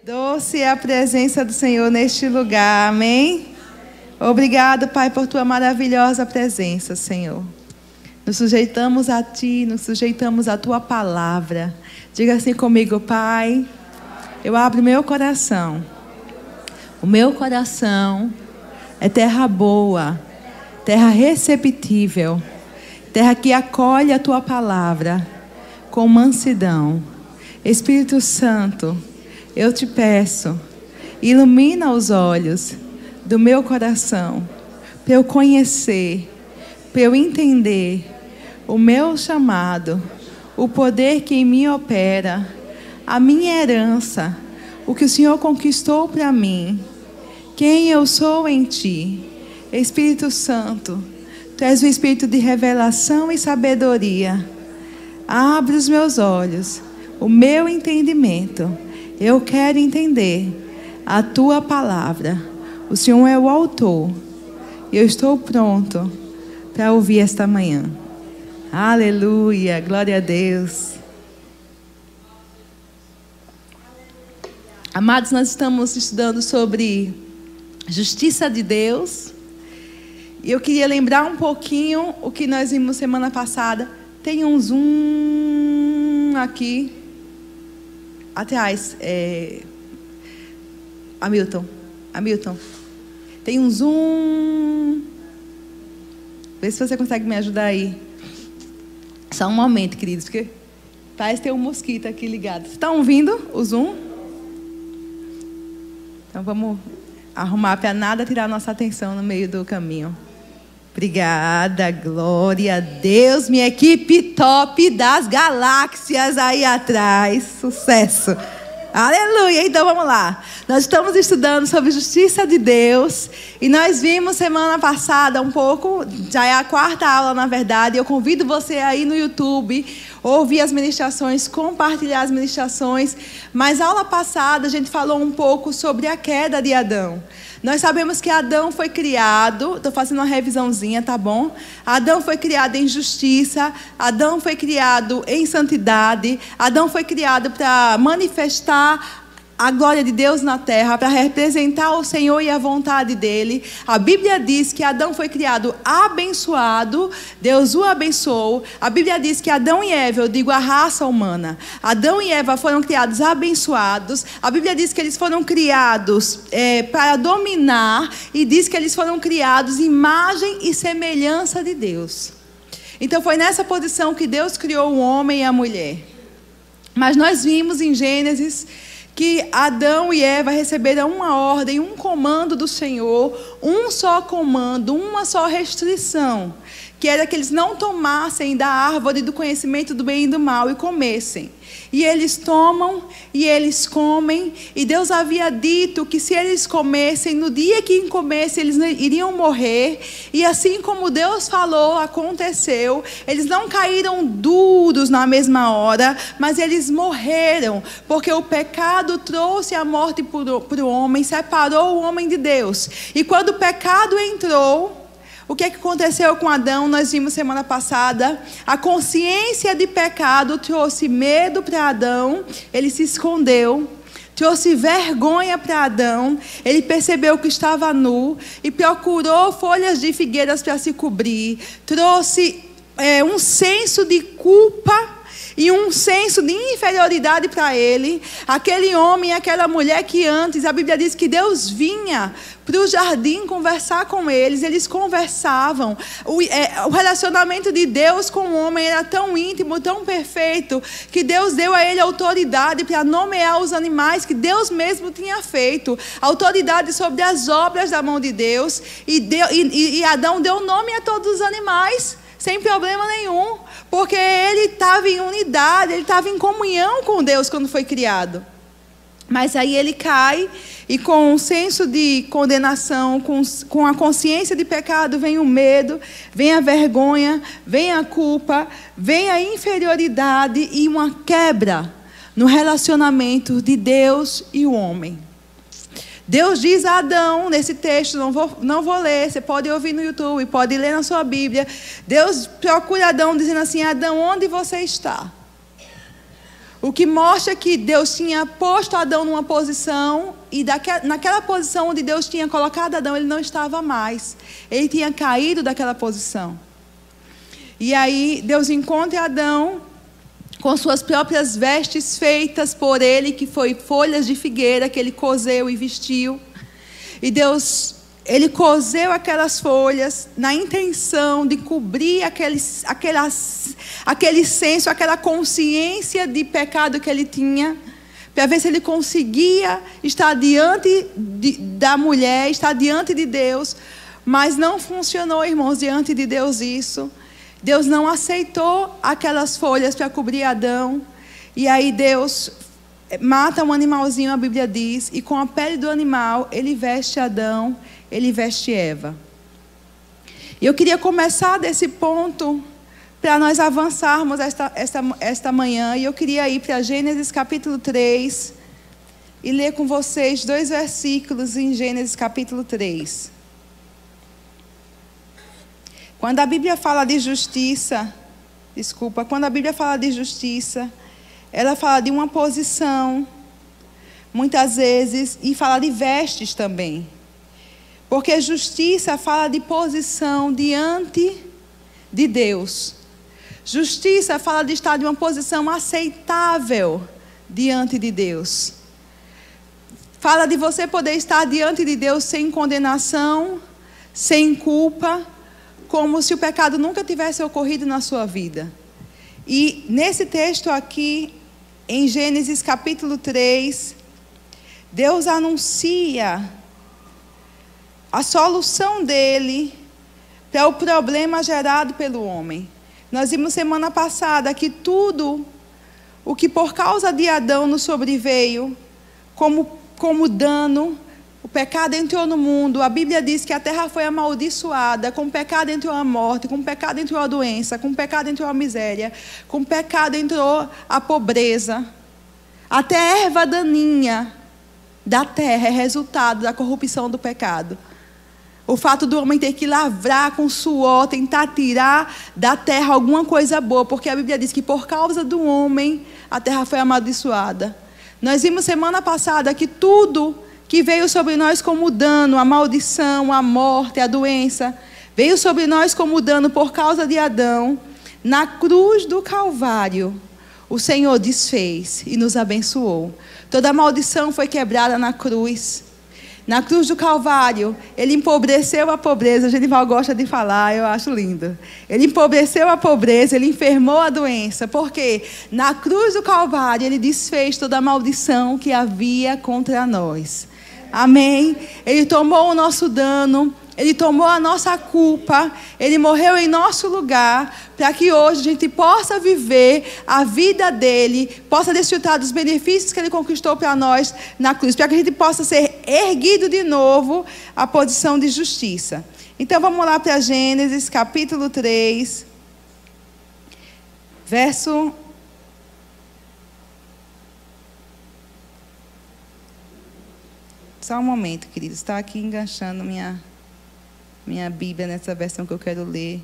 Doce é a presença do Senhor neste lugar, amém? Obrigado, Pai, por tua maravilhosa presença, Senhor. Nos sujeitamos a Ti, nos sujeitamos à tua palavra. Diga assim comigo, Pai, eu abro meu coração. O meu coração é terra boa, terra receptível, terra que acolhe a tua palavra com mansidão. Espírito Santo, eu te peço, ilumina os olhos do meu coração, para eu conhecer, para eu entender o meu chamado, o poder que em mim opera, a minha herança, o que o Senhor conquistou para mim, quem eu sou em Ti. Espírito Santo, Tu és o Espírito de revelação e sabedoria. Abre os meus olhos, o meu entendimento. Eu quero entender a Tua palavra. O Senhor é o autor. E eu estou pronto para ouvir esta manhã. Aleluia, glória a Deus. Amados, nós estamos estudando sobre justiça de Deus. E eu queria lembrar um pouquinho o que nós vimos semana passada. Tem um zoom aqui atrás. Hamilton. Tem um zoom. Vê se você consegue me ajudar aí. Só um momento, queridos, porque parece ter um mosquito aqui ligado. Vocês estão ouvindo o zoom? Então vamos arrumar para nada tirar nossa atenção no meio do caminho. Obrigada, glória a Deus, minha equipe top das galáxias aí atrás. Sucesso. Aleluia, então vamos lá. Nós estamos estudando sobre justiça de Deus. E nós vimos semana passada um pouco, já é a quarta aula na verdade. Eu convido você aí no YouTube, ouvir as ministrações, compartilhar as ministrações. Mas a aula passada a gente falou um pouco sobre a queda de Adão. Nós sabemos que Adão foi criado, estou fazendo uma revisãozinha, tá bom? Adão foi criado em justiça, Adão foi criado em santidade, Adão foi criado para manifestar a glória de Deus na terra, para representar o Senhor e a vontade dEle. A Bíblia diz que Adão foi criado abençoado, Deus o abençoou. A Bíblia diz que Adão e Eva, eu digo a raça humana, Adão e Eva foram criados abençoados. A Bíblia diz que eles foram criados para dominar, e diz que eles foram criados imagem e semelhança de Deus. Então foi nessa posição que Deus criou o homem e a mulher. Mas nós vimos em Gênesis que Adão e Eva receberam uma ordem, um comando do Senhor, um só comando, uma só restrição, que era que eles não tomassem da árvore do conhecimento do bem e do mal e comessem. E eles tomam e eles comem, e Deus havia dito que se eles comessem, no dia que comessem, eles iriam morrer. E assim como Deus falou, aconteceu. Eles não caíram duros na mesma hora, mas eles morreram, porque o pecado trouxe a morte para o homem, separou o homem de Deus. E quando o pecado entrou, o que aconteceu com Adão? Nós vimos semana passada. A consciência de pecado trouxe medo para Adão. Ele se escondeu. Trouxe vergonha para Adão. Ele percebeu que estava nu e procurou folhas de figueiras para se cobrir. Trouxe um senso de culpa e um senso de inferioridade para ele. Aquele homem e aquela mulher que antes, a Bíblia diz que Deus vinha para o jardim conversar com eles. Eles conversavam. O relacionamento de Deus com o homem era tão íntimo, tão perfeito, que Deus deu a ele autoridade para nomear os animais que Deus mesmo tinha feito. Autoridade sobre as obras da mão de Deus. E Adão deu nome a todos os animais, sem problema nenhum, porque ele estava em unidade, ele estava em comunhão com Deus quando foi criado. Mas aí ele cai, e com um senso de condenação, com a consciência de pecado, vem o medo, vem a vergonha, vem a culpa, vem a inferioridade e uma quebra no relacionamento de Deus e o homem. Deus diz a Adão, nesse texto, não vou ler, você pode ouvir no YouTube, pode ler na sua Bíblia. Deus procura Adão dizendo assim: Adão, onde você está? O que mostra que Deus tinha posto Adão numa posição, e naquela posição onde Deus tinha colocado Adão, ele não estava mais. Ele tinha caído daquela posição. E aí Deus encontra Adão com suas próprias vestes feitas por ele, que foi folhas de figueira que ele coseu e vestiu. E ele coseu aquelas folhas na intenção de cobrir aquele senso, aquela consciência de pecado que ele tinha, para ver se ele conseguia estar diante da mulher, estar diante de Deus. Mas não funcionou, irmãos, diante de Deus isso. Deus não aceitou aquelas folhas para cobrir Adão. E aí Deus mata um animalzinho, a Bíblia diz, e com a pele do animal ele veste Adão, ele veste Eva. E eu queria começar desse ponto para nós avançarmos esta manhã. E eu queria ir para Gênesis capítulo 3 e ler com vocês 2 versículos em Gênesis capítulo 3. Quando a Bíblia fala de justiça, ela fala de uma posição, muitas vezes, e fala de vestes também. Porque justiça fala de posição diante de Deus. Justiça fala de estar em uma posição aceitável diante de Deus. Fala de você poder estar diante de Deus sem condenação, sem culpa, como se o pecado nunca tivesse ocorrido na sua vida. E nesse texto aqui, em Gênesis capítulo 3, Deus anuncia a solução dele para o problema gerado pelo homem. Nós vimos semana passada que tudo o que por causa de Adão nos sobreveio, como dano, o pecado entrou no mundo. A Bíblia diz que a terra foi amaldiçoada. Com o pecado entrou a morte, com o pecado entrou a doença, com o pecado entrou a miséria, com o pecado entrou a pobreza. Até a erva daninha da terra é resultado da corrupção do pecado. O fato do homem ter que lavrar com suor, tentar tirar da terra alguma coisa boa, porque a Bíblia diz que por causa do homem a terra foi amaldiçoada. Nós vimos semana passada que tudo que veio sobre nós como dano, a maldição, a morte, a doença, veio sobre nós como dano por causa de Adão. Na cruz do Calvário, o Senhor desfez e nos abençoou. Toda a maldição foi quebrada na cruz. Na cruz do Calvário, ele empobreceu a pobreza. O Genival gosta de falar, eu acho lindo. Ele empobreceu a pobreza, ele enfermou a doença. Porque na cruz do Calvário, ele desfez toda a maldição que havia contra nós. Amém? Ele tomou o nosso dano, ele tomou a nossa culpa, ele morreu em nosso lugar, para que hoje a gente possa viver a vida dele, possa desfrutar dos benefícios que ele conquistou para nós na cruz, para que a gente possa ser erguido de novo à posição de justiça. Então vamos lá para Gênesis capítulo 3, verso... Só um momento, queridos. Está aqui enganchando minha Bíblia nessa versão que eu quero ler.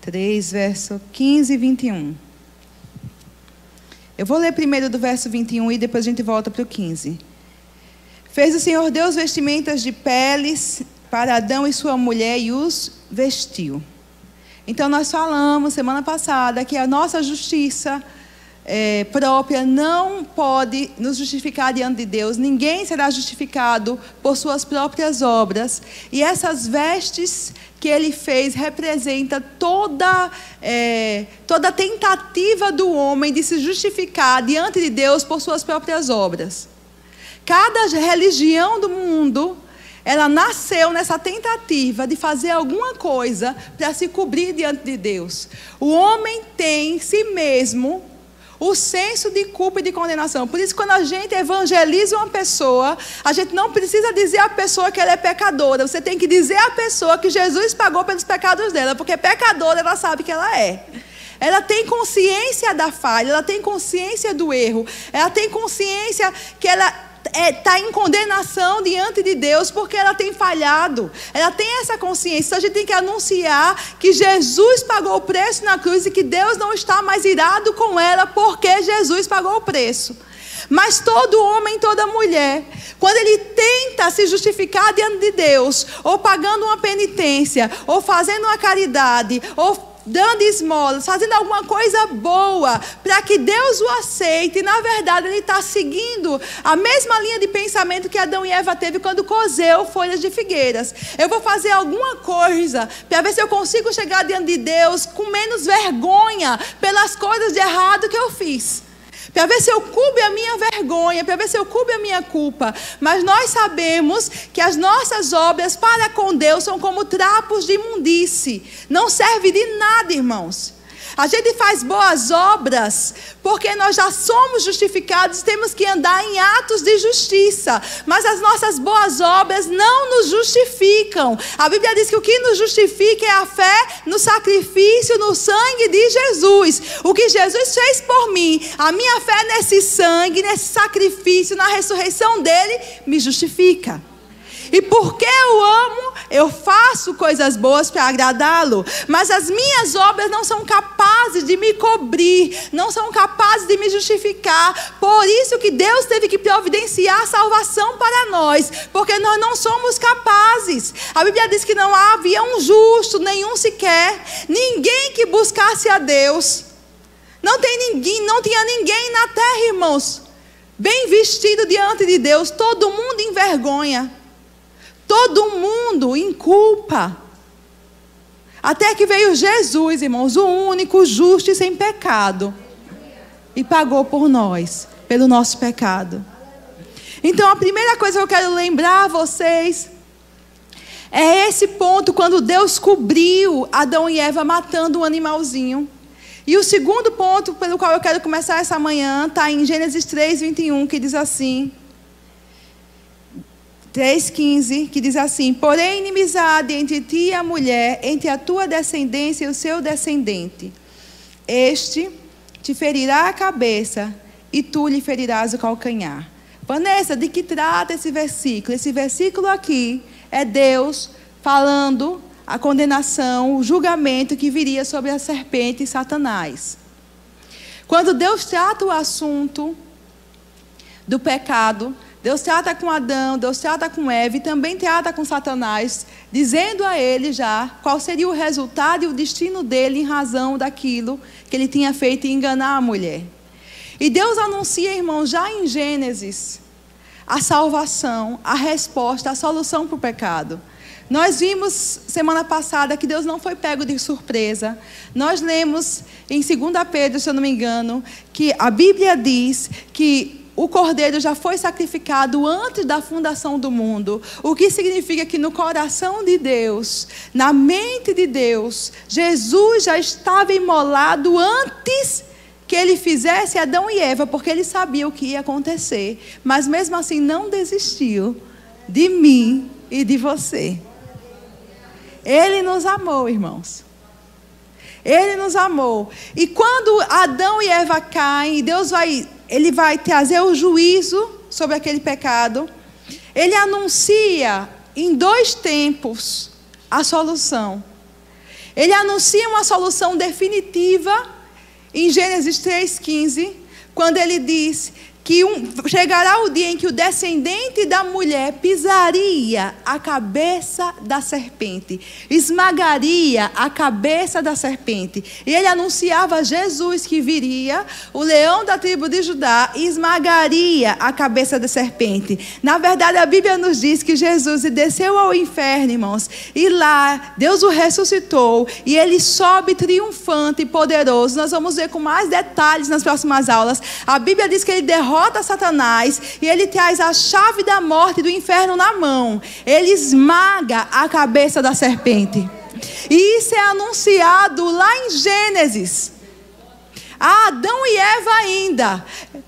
3, verso 15 e 21. Eu vou ler primeiro do verso 21 e depois a gente volta para o 15. Fez o Senhor Deus vestimentas de peles para Adão e sua mulher e os vestiu. Então nós falamos semana passada que a nossa justiça própria não pode nos justificar diante de Deus. Ninguém será justificado por suas próprias obras. E essas vestes que ele fez representa toda tentativa do homem de se justificar diante de Deus por suas próprias obras. Cada religião do mundo, ela nasceu nessa tentativa de fazer alguma coisa para se cobrir diante de Deus. O homem tem em si mesmo o senso de culpa e de condenação. Por isso, quando a gente evangeliza uma pessoa, a gente não precisa dizer à pessoa que ela é pecadora. Você tem que dizer à pessoa que Jesus pagou pelos pecados dela, porque pecadora ela sabe que ela é. Ela tem consciência da falha, ela tem consciência do erro, ela tem consciência que ela está em condenação diante de Deus porque ela tem falhado. Ela tem essa consciência. Então a gente tem que anunciar que Jesus pagou o preço na cruz e que Deus não está mais irado com ela porque Jesus pagou o preço. Mas todo homem, toda mulher, quando ele tenta se justificar diante de Deus, ou pagando uma penitência, ou fazendo uma caridade, ou dando esmolas, fazendo alguma coisa boa, para que Deus o aceite, e na verdade ele está seguindo a mesma linha de pensamento que Adão e Eva teve quando cozeu folhas de figueiras. Eu vou fazer alguma coisa, para ver se eu consigo chegar diante de Deus com menos vergonha, pelas coisas de errado que eu fiz. Para ver se eu cubro a minha vergonha, para ver se eu cubro a minha culpa. Mas nós sabemos que as nossas obras para com Deus são como trapos de imundície. Não serve de nada, irmãos. A gente faz boas obras porque nós já somos justificados, temos que andar em atos de justiça. Mas as nossas boas obras não nos justificam. A Bíblia diz que o que nos justifica é a fé no sacrifício, no sangue de Jesus. O que Jesus fez por mim, a minha fé nesse sangue, nesse sacrifício, na ressurreição dele, me justifica. E porque eu amo, eu faço coisas boas para agradá-lo. Mas as minhas obras não são capazes de me cobrir, não são capazes de me justificar. Por isso que Deus teve que providenciar a salvação para nós, porque nós não somos capazes. A Bíblia diz que não havia um justo, nenhum sequer, ninguém que buscasse a Deus. Não tinha ninguém na terra, irmãos, bem vestido diante de Deus, todo mundo em vergonha. Todo mundo em culpa. Até que veio Jesus, irmãos, o único, justo e sem pecado. E pagou por nós, pelo nosso pecado. Então a primeira coisa que eu quero lembrar a vocês é esse ponto quando Deus cobriu Adão e Eva matando um animalzinho. E o segundo ponto pelo qual eu quero começar essa manhã está em Gênesis 3:21, que diz assim... 3:15, que diz assim: porém inimizade entre ti e a mulher, entre a tua descendência e o seu descendente. Este te ferirá a cabeça e tu lhe ferirás o calcanhar. Vanessa, de que trata esse versículo? Esse versículo aqui é Deus falando a condenação, o julgamento que viria sobre a serpente e Satanás. Quando Deus trata o assunto do pecado, Deus trata com Adão, Deus trata com Eva e também trata com Satanás, dizendo a ele já qual seria o resultado e o destino dele em razão daquilo que ele tinha feito em enganar a mulher. E Deus anuncia, irmão, já em Gênesis, a salvação, a resposta, a solução para o pecado. Nós vimos semana passada que Deus não foi pego de surpresa. Nós lemos em 2 Pedro, se eu não me engano, que a Bíblia diz que o cordeiro já foi sacrificado antes da fundação do mundo. O que significa que no coração de Deus, na mente de Deus, Jesus já estava imolado antes que ele fizesse Adão e Eva, porque ele sabia o que ia acontecer. Mas mesmo assim não desistiu de mim e de você. Ele nos amou, irmãos. Ele nos amou. E quando Adão e Eva caem, Deus Ele vai trazer o juízo sobre aquele pecado. Ele anuncia em 2 tempos a solução. Ele anuncia uma solução definitiva em Gênesis 3:15, quando ele diz que chegará o dia em que o descendente da mulher pisaria a cabeça da serpente, esmagaria a cabeça da serpente. E ele anunciava Jesus que viria, o leão da tribo de Judá, e esmagaria a cabeça da serpente. Na verdade, a Bíblia nos diz que Jesus desceu ao inferno, irmãos, e lá Deus o ressuscitou, e ele sobe triunfante e poderoso. Nós vamos ver com mais detalhes nas próximas aulas. A Bíblia diz que ele derrota Satanás e ele traz a chave da morte e do inferno na mão. Ele esmaga a cabeça da serpente. E isso é anunciado lá em Gênesis. A Adão e Eva ainda.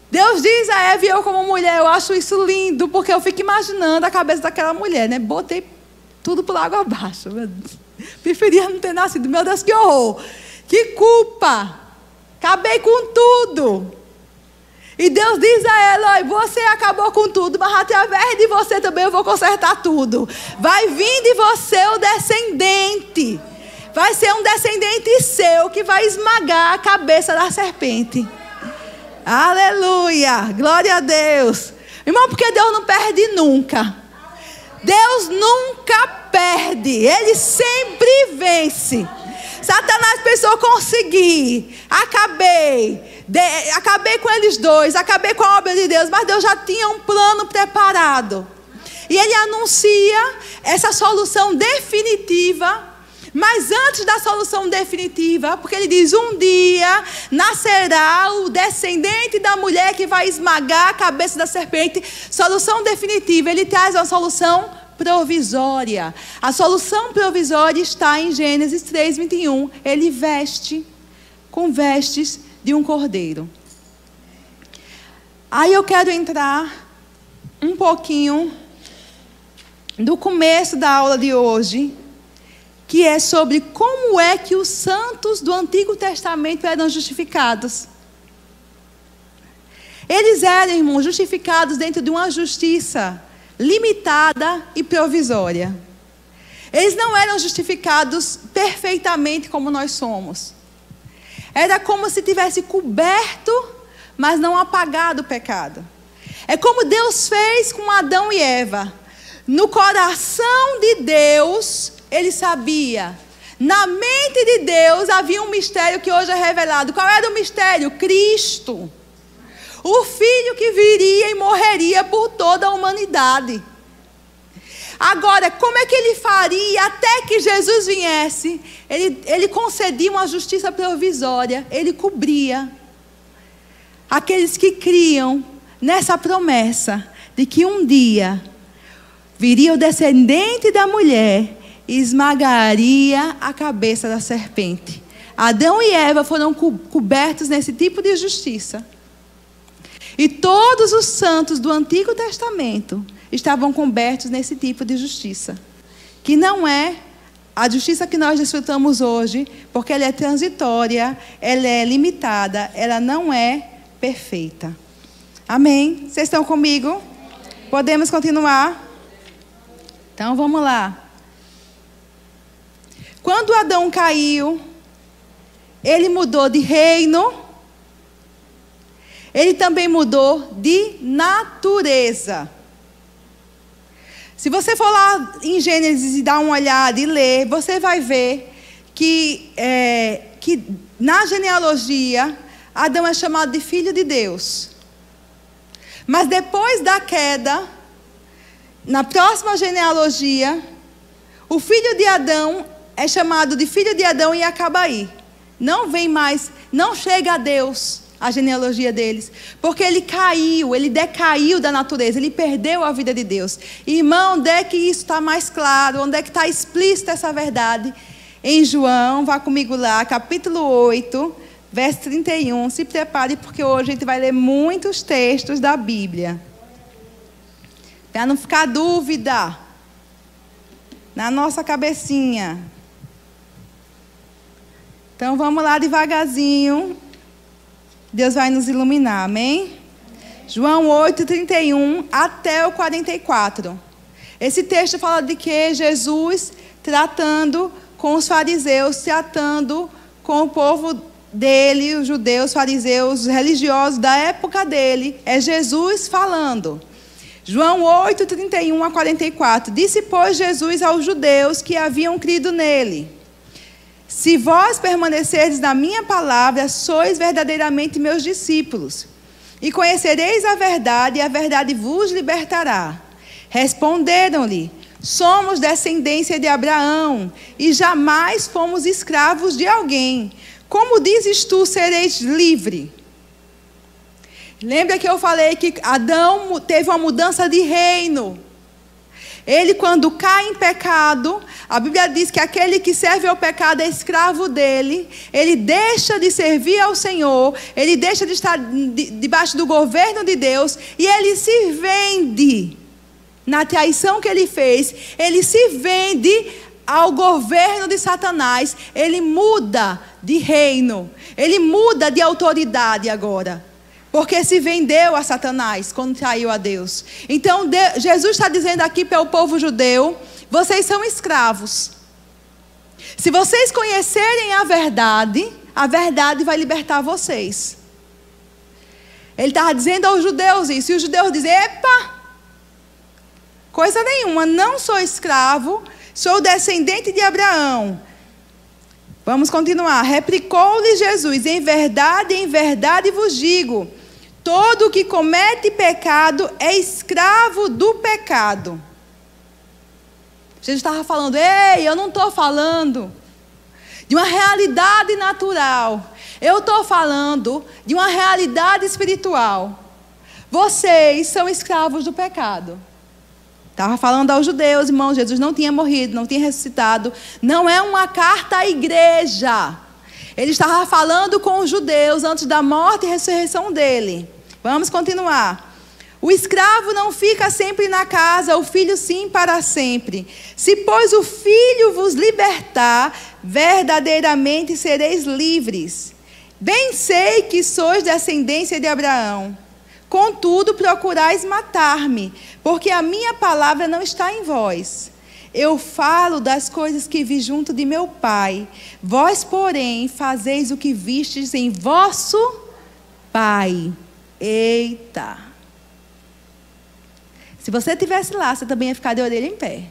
Deus diz a Eva e eu como mulher, eu acho isso lindo, porque eu fico imaginando a cabeça daquela mulher, né? Botei tudo por água abaixo. Preferia não ter nascido. Meu Deus, que horror. Que culpa. Acabei com tudo. E Deus diz a ela: olha, você acabou com tudo, mas através de você também eu vou consertar tudo. Vai vir de você o descendente. Vai ser um descendente seu que vai esmagar a cabeça da serpente. Aleluia, glória a Deus. Irmão, porque Deus não perde nunca. Deus nunca perde, Ele sempre vence. Satanás pensou: conseguir, acabei com eles dois, acabei com a obra de Deus. Mas Deus já tinha um plano preparado. E Ele anuncia essa solução definitiva. Mas antes da solução definitiva, porque Ele diz: um dia nascerá o descendente da mulher que vai esmagar a cabeça da serpente. Solução definitiva, Ele traz uma solução provisória. A solução provisória está em Gênesis 3:21. Ele veste com vestes de um cordeiro. Aí eu quero entrar um pouquinho do começo da aula de hoje, que é sobre como é que os santos do Antigo Testamento eram justificados. Eles eram, irmãos, justificados dentro de uma justiça limitada e provisória. Eles não eram justificados perfeitamente como nós somos. Era como se tivesse coberto, mas não apagado o pecado. É como Deus fez com Adão e Eva. No coração de Deus, Ele sabia. Na mente de Deus havia um mistério que hoje é revelado. Qual era o mistério? Cristo. O Filho que viria e morreria por toda a humanidade. Agora, como é que Ele faria até que Jesus viesse? Ele concedia uma justiça provisória. Ele cobria aqueles que criam nessa promessa de que um dia viria o descendente da mulher e esmagaria a cabeça da serpente. Adão e Eva foram cobertos nesse tipo de justiça. E todos os santos do Antigo Testamento estavam cobertos nesse tipo de justiça. Que não é a justiça que nós desfrutamos hoje, porque ela é transitória, ela é limitada, ela não é perfeita. Amém? Vocês estão comigo? Podemos continuar? Então vamos lá. Quando Adão caiu, ele mudou de reino, ele também mudou de natureza. Se você for lá em Gênesis e dar uma olhada e ler, você vai ver que na genealogia, Adão é chamado de filho de Deus. Mas depois da queda, na próxima genealogia, o filho de Adão é chamado de filho de Adão e acaba aí. Não vem mais, não chega a Deus a genealogia deles, porque ele caiu, ele decaiu da natureza, ele perdeu a vida de Deus. Irmão, onde é que isso está mais claro? Onde é que está explícita essa verdade? Em João, vá comigo lá, capítulo 8, verso 31. Se prepare, porque hoje a gente vai ler muitos textos da Bíblia. Para não ficar dúvida na nossa cabecinha. Então vamos lá devagarzinho. Deus vai nos iluminar, amém? João 8, 31 até o 44. Esse texto fala de que Jesus tratando com os fariseus, tratando com o povo dele, os judeus, fariseus, os religiosos da época dele. É Jesus falando. João 8, 31 a 44. Disse, pois, Jesus aos judeus que haviam crido nele: se vós permanecerdes na minha palavra, sois verdadeiramente meus discípulos, e conhecereis a verdade vos libertará. Responderam-lhe: somos descendência de Abraão, e jamais fomos escravos de alguém. Como dizes tu, sereis livre? Lembra que eu falei que Adão teve uma mudança de reino. Ele, quando cai em pecado, a Bíblia diz que aquele que serve ao pecado é escravo dele. Ele deixa de servir ao Senhor, ele deixa de estar debaixo do governo de Deus, e ele se vende na traição que ele fez. Ele se vende ao governo de Satanás. Ele muda de reino, ele muda de autoridade agora. porque se vendeu a Satanás quando traiu a Deus. Então Jesus está dizendo aqui para o povo judeu: vocês são escravos. Se vocês conhecerem a verdade vai libertar vocês. Ele estava dizendo aos judeus isso, e os judeus dizem: epa, coisa nenhuma, não sou escravo, sou descendente de Abraão. Vamos continuar. Replicou-lhe Jesus: em verdade vos digo, todo o que comete pecado é escravo do pecado. Jesus estava falando: ei, eu não estou falando de uma realidade natural, eu estou falando de uma realidade espiritual. Vocês são escravos do pecado. Estava falando aos judeus, irmãos, Jesus não tinha morrido, não tinha ressuscitado. Não é uma carta à igreja. Ele estava falando com os judeus antes da morte e ressurreição dele. Vamos continuar. O escravo não fica sempre na casa, o filho sim para sempre. Se, pois, o filho vos libertar, verdadeiramente sereis livres. Bem sei que sois descendência de Abraão. Contudo, procurais matar-me, porque a minha palavra não está em vós. Eu falo das coisas que vi junto de meu pai. Vós, porém, fazeis o que vistes em vosso pai. Eita! Se você estivesse lá, você também ia ficar de orelha em pé.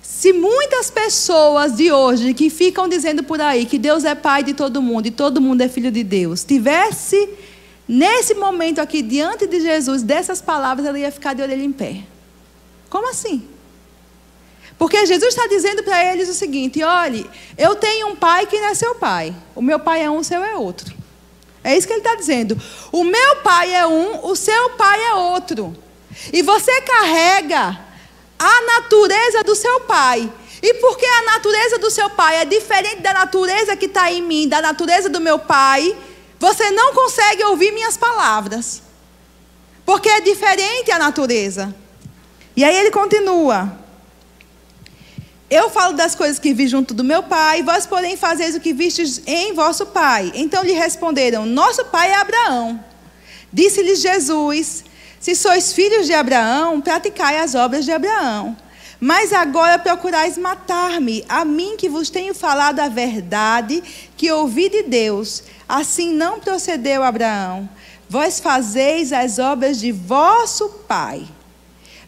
Se muitas pessoas de hoje que ficam dizendo por aí que Deus é pai de todo mundo e todo mundo é filho de Deus, tivesse nesse momento aqui diante de Jesus dessas palavras, ela ia ficar de orelha em pé. Como assim? Porque Jesus está dizendo para eles o seguinte: olhe, eu tenho um pai que não é seu pai. O meu pai é um, o seu é outro. É isso que ele está dizendo. O meu pai é um, o seu pai é outro. E você carrega a natureza do seu pai. E porque a natureza do seu pai é diferente da natureza que está em mim, da natureza do meu pai, você não consegue ouvir minhas palavras. Porque é diferente a natureza. E aí ele continua: eu falo das coisas que vi junto do meu pai, vós, porém, fazeis o que vistes em vosso pai. Então lhe responderam: nosso pai é Abraão. Disse-lhes Jesus: se sois filhos de Abraão, praticai as obras de Abraão. Mas agora procurais matar-me, a mim que vos tenho falado a verdade, que ouvi de Deus. Assim não procedeu Abraão. Vós fazeis as obras de vosso pai.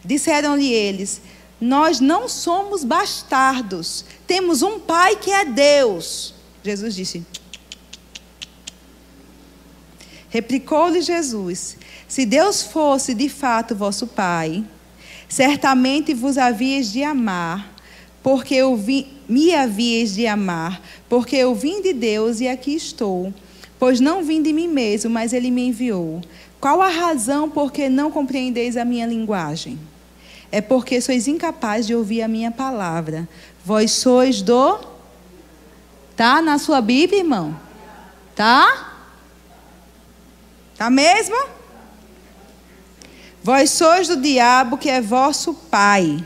Disseram-lhe eles: nós não somos bastardos, temos um pai que é Deus. Jesus disse. Replicou-lhe Jesus: se Deus fosse de fato vosso pai, certamente vos havíeis de amar, porque me havíeis de amar, porque eu vim de Deus e aqui estou. Pois não vim de mim mesmo, mas ele me enviou. Qual a razão por que não compreendeis a minha linguagem? É porque sois incapazes de ouvir a minha palavra. Vós sois do... Tá na sua Bíblia, irmão? Tá? Tá mesmo? Vós sois do diabo, que é vosso pai,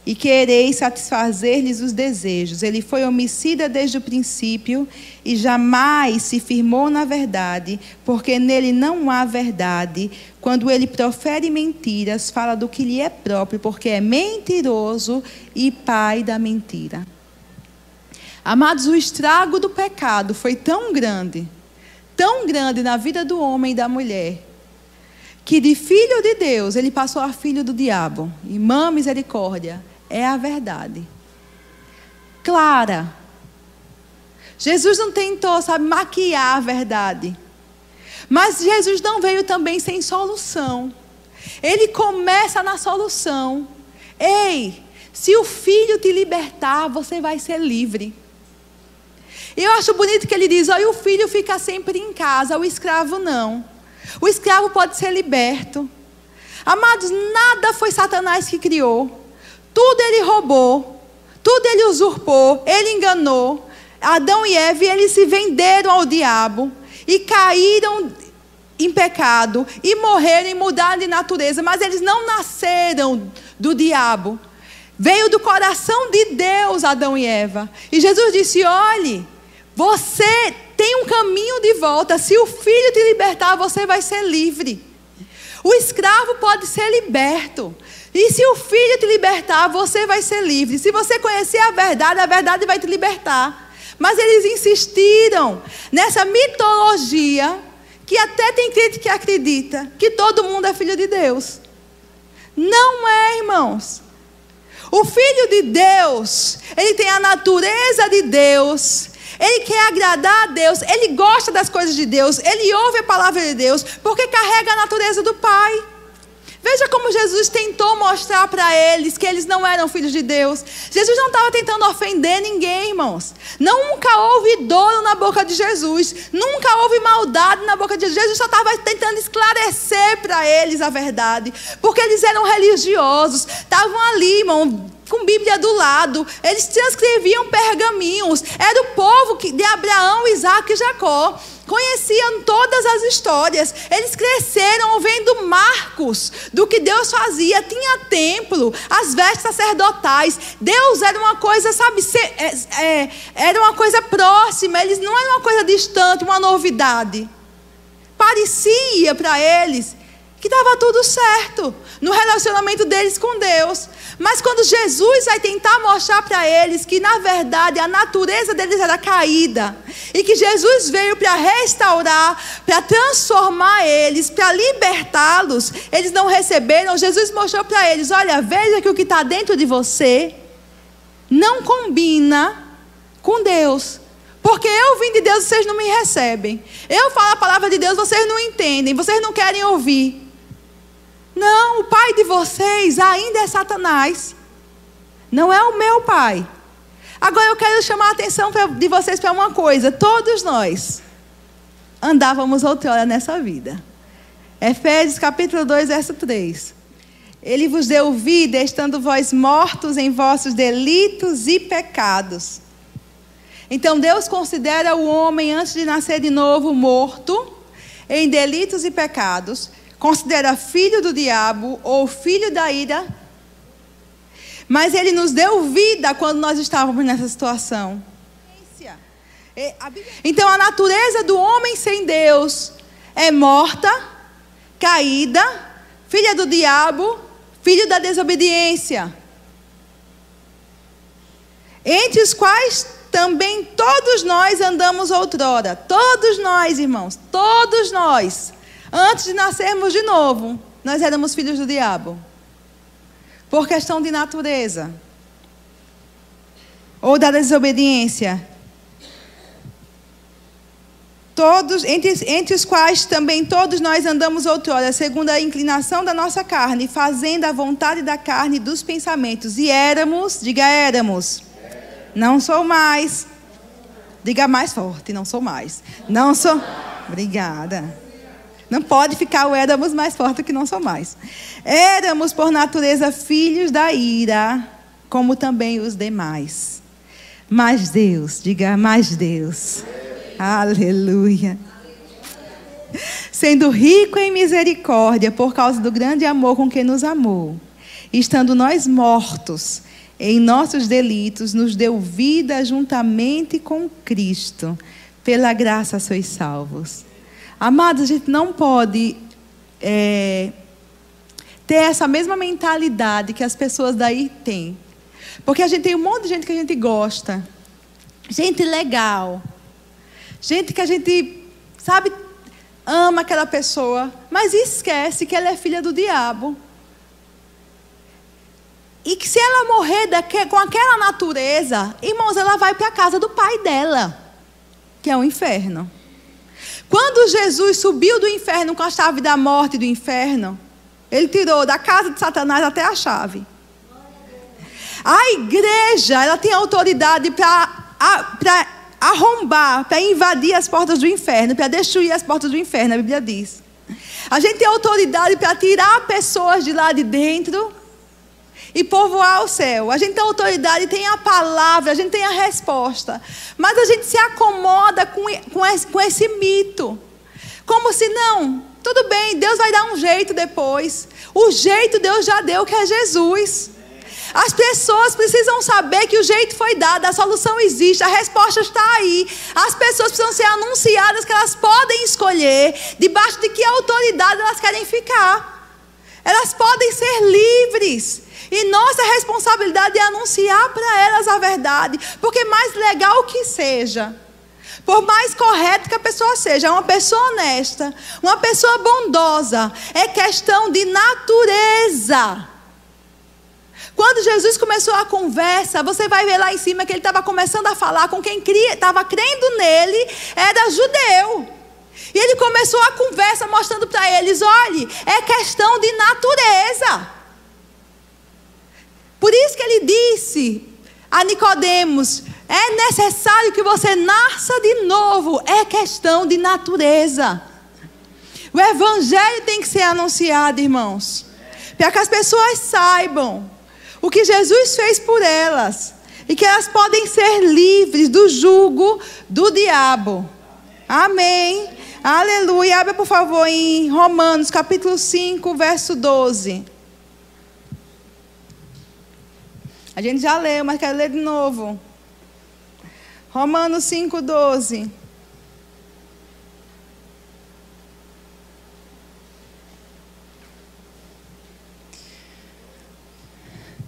e quereis satisfazer-lhes os desejos. Ele foi homicida desde o princípio e jamais se firmou na verdade, porque nele não há verdade. Quando ele profere mentiras, fala do que lhe é próprio, porque é mentiroso e pai da mentira. Amados, o estrago do pecado foi tão grande na vida do homem e da mulher, que de filho de Deus ele passou a filho do diabo. Irmã, misericórdia, é a verdade clara. Jesus não tentou, maquiar a verdade. Mas Jesus não veio também sem solução. Ele começa na solução. Ei, se o filho te libertar, você vai ser livre. Eu acho bonito que ele diz: olha, o filho fica sempre em casa, o escravo não. O escravo pode ser liberto. Amados, nada foi Satanás que criou. Tudo ele roubou. Tudo ele usurpou. Ele enganou. Adão e Eva, eles se venderam ao diabo. E caíram em pecado. E morreram e mudaram de natureza. Mas eles não nasceram do diabo. Veio do coração de Deus, Adão e Eva. E Jesus disse: olhe, você tem um caminho de volta. Se o Filho te libertar, você vai ser livre. O escravo pode ser liberto. E se o Filho te libertar, você vai ser livre. Se você conhecer a verdade vai te libertar. Mas eles insistiram nessa mitologia, que até tem crente que acredita que todo mundo é filho de Deus. Não é, irmãos. O Filho de Deus, ele tem a natureza de Deus. Ele quer agradar a Deus. Ele gosta das coisas de Deus. Ele ouve a palavra de Deus, porque carrega a natureza do Pai. Veja como Jesus tentou mostrar para eles que eles não eram filhos de Deus. Jesus não estava tentando ofender ninguém, irmãos. Nunca houve dolo na boca de Jesus. Nunca houve maldade na boca de Jesus. Jesus só estava tentando esclarecer para eles a verdade. Porque eles eram religiosos. Estavam ali, irmão, com Bíblia do lado. Eles transcreviam pergaminhos. Era o povo de Abraão, Isaac e Jacó. Conheciam todas as histórias. Eles cresceram vendo marcos do que Deus fazia. Tinha templo, as vestes sacerdotais. Deus era uma coisa, sabe, era uma coisa próxima. Eles não eram uma coisa distante, uma novidade. Parecia para eles que estava tudo certo no relacionamento deles com Deus. Mas quando Jesus vai tentar mostrar para eles que na verdade a natureza deles era caída, e que Jesus veio para restaurar, para transformar eles, para libertá-los, eles não receberam. Jesus mostrou para eles: olha, veja que o que está dentro de você não combina com Deus. Porque eu vim de Deus, vocês não me recebem. Eu falo a palavra de Deus, vocês não entendem, vocês não querem ouvir. Não, o pai de vocês ainda é Satanás. Não é o meu pai. Agora eu quero chamar a atenção de vocês para uma coisa. Todos nós andávamos outrora nessa vida. Efésios capítulo 2, verso 3. Ele vos deu vida, estando vós mortos em vossos delitos e pecados. Então Deus considera o homem, antes de nascer de novo, morto em delitos e pecados. Considera filho do diabo ou filho da ira. Mas Ele nos deu vida quando nós estávamos nessa situação. Então a natureza do homem sem Deus é morta, caída, filha do diabo, filho da desobediência. Entre os quais também todos nós andamos outrora. Todos nós, irmãos, todos nós. Antes de nascermos de novo, nós éramos filhos do diabo. Por questão de natureza. Ou da desobediência. Todos, entre os quais também todos nós andamos outrora, segundo a inclinação da nossa carne, fazendo a vontade da carne e dos pensamentos. E éramos, diga éramos. Não sou mais. Diga mais forte, não sou mais. Não sou. Obrigada. Não pode ficar o éramos mais forte que não sou mais. Éramos por natureza filhos da ira, como também os demais. Mas Deus, diga mais Deus. Aleluia. Sendo rico em misericórdia, por causa do grande amor com que nos amou, estando nós mortos em nossos delitos, nos deu vida juntamente com Cristo. Pela graça sois salvos. Amados, a gente não pode ter essa mesma mentalidade que as pessoas daí têm. Porque a gente tem um monte de gente que a gente gosta. Gente legal. Gente que a gente, sabe, ama aquela pessoa, mas esquece que ela é filha do diabo. E que se ela morrer com aquela natureza, irmãos, ela vai para a casa do pai dela, que é o inferno. Quando Jesus subiu do inferno com a chave da morte do inferno, Ele tirou da casa de Satanás até a chave. A igreja, ela tem autoridade para arrombar, para invadir as portas do inferno, para destruir as portas do inferno, a Bíblia diz. A gente tem autoridade para tirar pessoas de lá de dentro e povoar o céu. A gente tem autoridade, tem a palavra, a gente tem a resposta. Mas a gente se acomoda com esse mito. Como se não, tudo bem, Deus vai dar um jeito depois. O jeito Deus já deu, que é Jesus. As pessoas precisam saber que o jeito foi dado, a solução existe, a resposta está aí. As pessoas precisam ser anunciadas que elas podem escolher debaixo de que autoridade elas querem ficar. Elas podem ser livres. E nossa responsabilidade é anunciar para elas a verdade. Porque mais legal que seja, por mais correto que a pessoa seja, uma pessoa honesta, uma pessoa bondosa, é questão de natureza. Quando Jesus começou a conversa, você vai ver lá em cima que ele estava começando a falar com quem estava crendo nele, era judeu. E ele começou a conversa mostrando para eles, olhe, é questão de natureza. Por isso que ele disse a Nicodemos, é necessário que você nasça de novo, é questão de natureza. O evangelho tem que ser anunciado, irmãos, para que as pessoas saibam o que Jesus fez por elas, e que elas podem ser livres do jugo do diabo. Amém. Aleluia. Abra por favor em Romanos capítulo 5, verso 12. A gente já leu, mas quero ler de novo. Romanos 5, 12.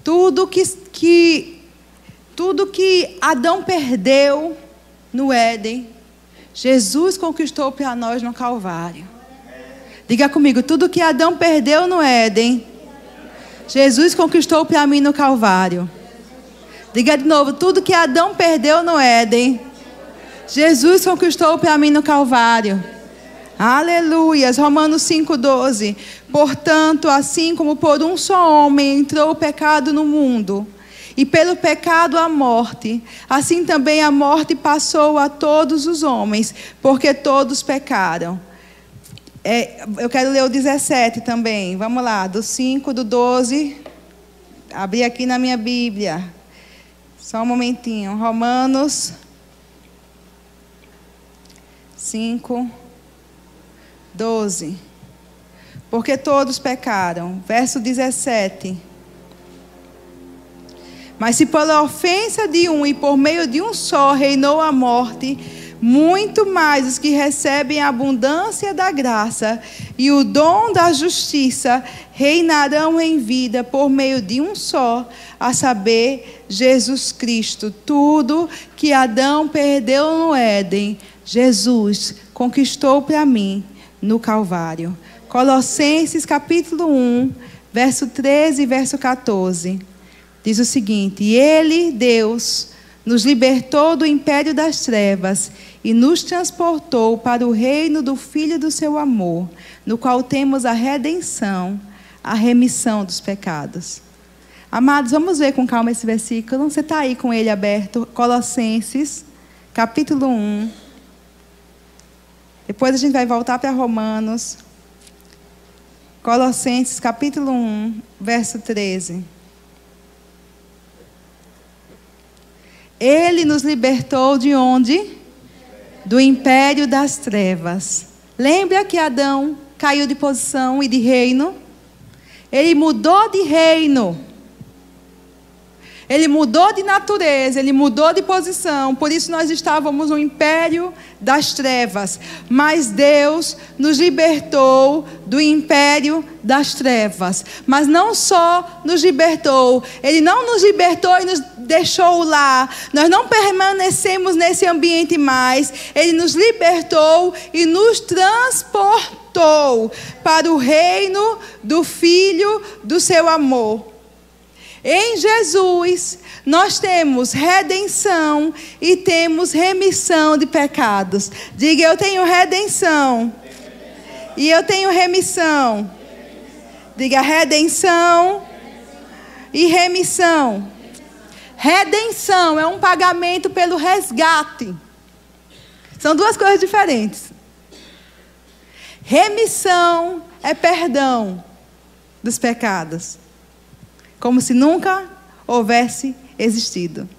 Tudo que Adão perdeu no Éden, Jesus conquistou para nós no Calvário. Diga comigo, tudo que Adão perdeu no Éden, Jesus conquistou para mim no Calvário. Diga de novo, tudo que Adão perdeu no Éden, Jesus conquistou para mim no Calvário. Aleluias. Romanos 5,12. Portanto, assim como por um só homem entrou o pecado no mundo, e pelo pecado a morte, assim também a morte passou a todos os homens, porque todos pecaram. Eu quero ler o 17 também. Vamos lá, do 5, do 12. Abri aqui na minha Bíblia. Só um momentinho. Romanos 5, 12. Porque todos pecaram. Verso 17. Mas se pela ofensa de um e por meio de um só reinou a morte, muito mais os que recebem a abundância da graça e o dom da justiça reinarão em vida por meio de um só, a saber, Jesus Cristo. Tudo que Adão perdeu no Éden, Jesus conquistou para mim no Calvário. Colossenses capítulo 1, verso 13 e verso 14. Diz o seguinte: e Ele, Deus, nos libertou do império das trevas e nos transportou para o reino do Filho do seu amor, no qual temos a redenção, a remissão dos pecados. Amados, vamos ver com calma esse versículo. Você está aí com ele aberto? Colossenses, capítulo 1. Depois a gente vai voltar para Romanos. Colossenses, capítulo 1, verso 13. Ele nos libertou de onde? Do império das trevas. Lembra que Adão caiu de posição e de reino? Ele mudou de reino. Ele mudou de natureza, ele mudou de posição. Por isso nós estávamos no império das trevas. Mas Deus nos libertou do império das trevas. Mas não só nos libertou. Ele não nos libertou e nos deixou lá. Nós não permanecemos nesse ambiente mais. Ele nos libertou e nos transportou para o reino do Filho do seu amor. Em Jesus, nós temos redenção e temos remissão de pecados. Diga, eu tenho redenção e eu tenho remissão. Diga, redenção e remissão. Redenção é um pagamento pelo resgate. São duas coisas diferentes. Remissão é perdão dos pecados, como se nunca houvesse existido.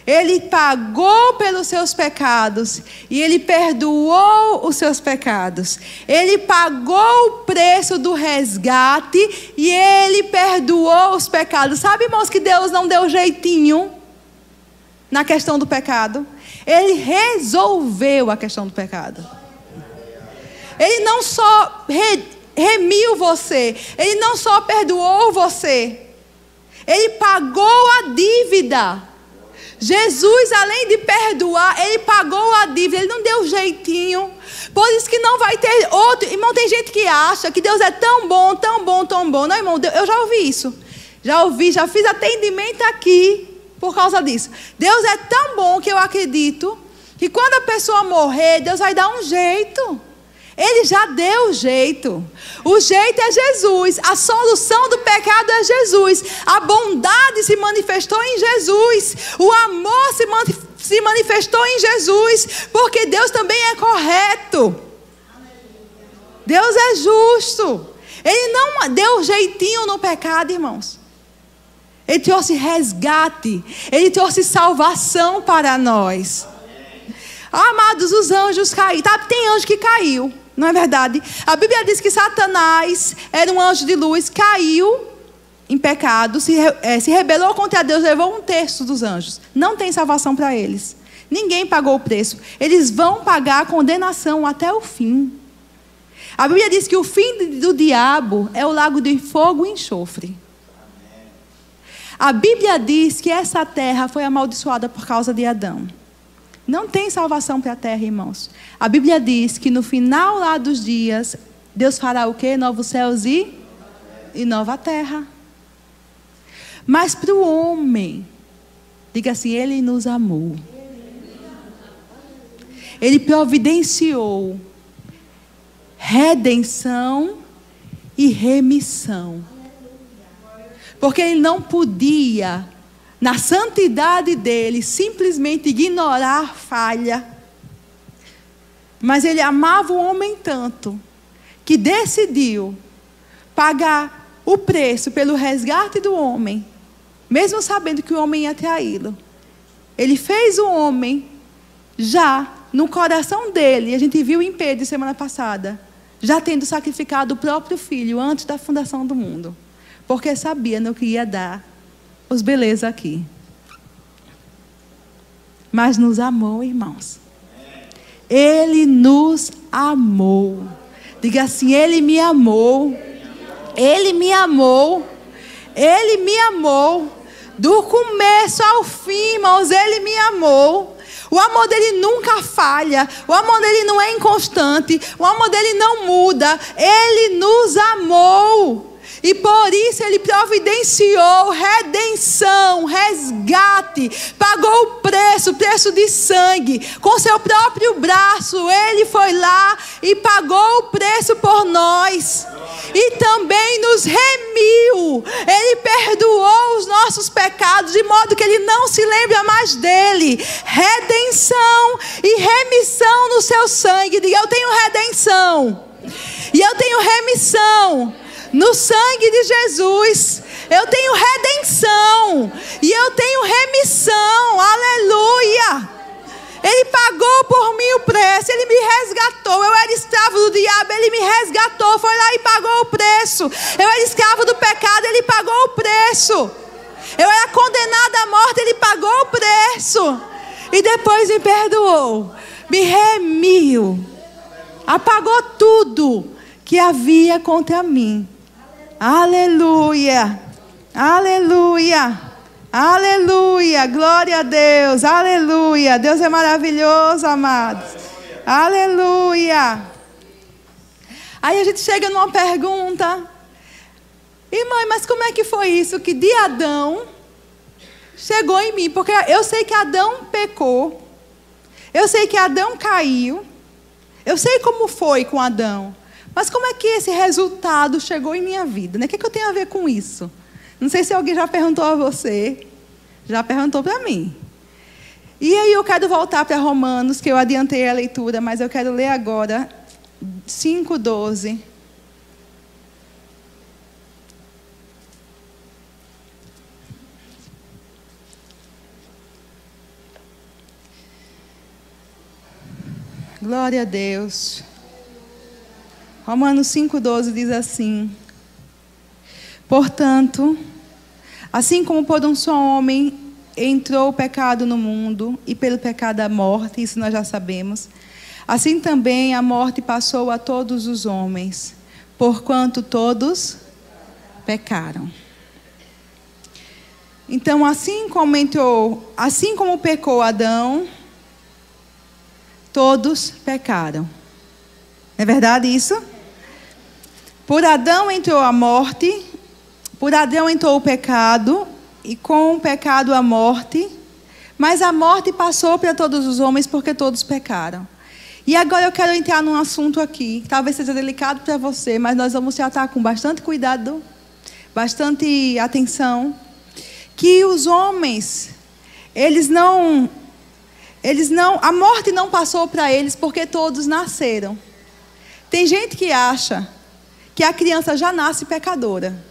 Ele pagou pelos seus pecados e Ele perdoou os seus pecados. Ele pagou o preço do resgate e Ele perdoou os pecados. Sabe, irmãos, que Deus não deu jeitinho na questão do pecado? Ele resolveu a questão do pecado. Ele não só remiu você, Ele não só perdoou você, Ele pagou a dívida. Jesus, além de perdoar, Ele pagou a dívida. Ele não deu jeitinho. Por isso que não vai ter outro. Irmão, tem gente que acha que Deus é tão bom, tão bom, tão bom. Não, irmão, eu já ouvi isso. Já fiz atendimento aqui por causa disso. Deus é tão bom que eu acredito que quando a pessoa morrer, Deus vai dar um jeito. Ele já deu o jeito. O jeito é Jesus. A solução do pecado é Jesus. A bondade se manifestou em Jesus. O amor se manifestou em Jesus. Porque Deus também é correto. Deus é justo. Ele não deu jeitinho no pecado, irmãos. Ele trouxe resgate. Ele trouxe salvação para nós. Amados, os anjos caíram. Tá? Tem anjo que caiu. Não é verdade? A Bíblia diz que Satanás era um anjo de luz, caiu em pecado, se rebelou contra Deus, levou 1/3 dos anjos. Não tem salvação para eles. Ninguém pagou o preço. Eles vão pagar a condenação até o fim. A Bíblia diz que o fim do diabo é o lago de fogo e enxofre. A Bíblia diz que essa terra foi amaldiçoada por causa de Adão. Não tem salvação para a terra, irmãos. A Bíblia diz que no final lá dos dias, Deus fará o quê? Novos céus e nova terra. Mas para o homem, diga assim, Ele nos amou. Ele providenciou redenção e remissão. Porque Ele não podia, na santidade dele, simplesmente ignorar a falha. Mas Ele amava o homem tanto, que decidiu pagar o preço pelo resgate do homem, mesmo sabendo que o homem ia traí-lo. Ele fez o homem, já no coração dele, a gente viu em Pedro semana passada, já tendo sacrificado o próprio filho antes da fundação do mundo. Porque sabia no que ia dar os beleza aqui. Mas nos amou, irmãos. Ele nos amou. Diga assim, Ele me amou. Ele me amou. Ele me amou. Do começo ao fim, irmãos, Ele me amou. O amor dele nunca falha. O amor dele não é inconstante. O amor dele não muda. Ele nos amou. E por isso Ele providenciou redenção, resgate, pagou o preço de sangue. Com seu próprio braço, Ele foi lá e pagou o preço por nós. E também nos remiu. Ele perdoou os nossos pecados, de modo que Ele não se lembra mais dele. Redenção e remissão no seu sangue. Diga, eu tenho redenção. E eu tenho remissão. No sangue de Jesus, eu tenho redenção e eu tenho remissão, aleluia. Ele pagou por mim o preço, Ele me resgatou. Eu era escravo do diabo, Ele me resgatou, foi lá e pagou o preço. Eu era escravo do pecado, Ele pagou o preço. Eu era condenada à morte, Ele pagou o preço. E depois me perdoou, me remiu, apagou tudo que havia contra mim. Aleluia, aleluia, aleluia, glória a Deus, aleluia. Deus é maravilhoso, amados, aleluia. Aí a gente chega numa pergunta, irmã, mas como é que foi isso que de Adão chegou em mim? Porque eu sei que Adão pecou, eu sei que Adão caiu, eu sei como foi com Adão. Mas como é que esse resultado chegou em minha vida? Né? O que eu tenho a ver com isso? Não sei se alguém já perguntou a você. Já perguntou para mim. E aí eu quero voltar para Romanos, que eu adiantei a leitura, mas eu quero ler agora 5:12. Glória a Deus. Romanos 5,12 diz assim: portanto, assim como por um só homem entrou o pecado no mundo, e pelo pecado a morte, isso nós já sabemos, assim também a morte passou a todos os homens, porquanto todos pecaram. Então, assim como pecou Adão, todos pecaram. Não é verdade isso? Por Adão entrou a morte, por Adão entrou o pecado, e com o pecado a morte, mas a morte passou para todos os homens porque todos pecaram. E agora eu quero entrar num assunto aqui, que talvez seja delicado para você, mas nós vamos tratar com bastante cuidado, bastante atenção, que os homens, a morte não passou para eles porque todos nasceram. Tem gente que acha que a criança já nasce pecadora.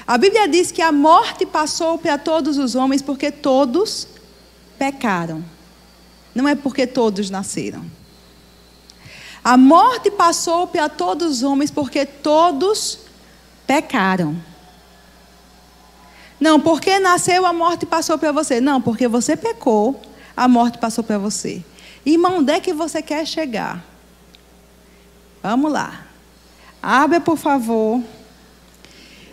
A Bíblia diz que a morte passou para todos os homens porque todos pecaram. Não é porque todos nasceram. A morte passou para todos os homens porque todos pecaram. Não, porque nasceu a morte passou para você. Não, porque você pecou, a morte passou para você. Irmão, onde é que você quer chegar? Vamos lá. Abra, por favor,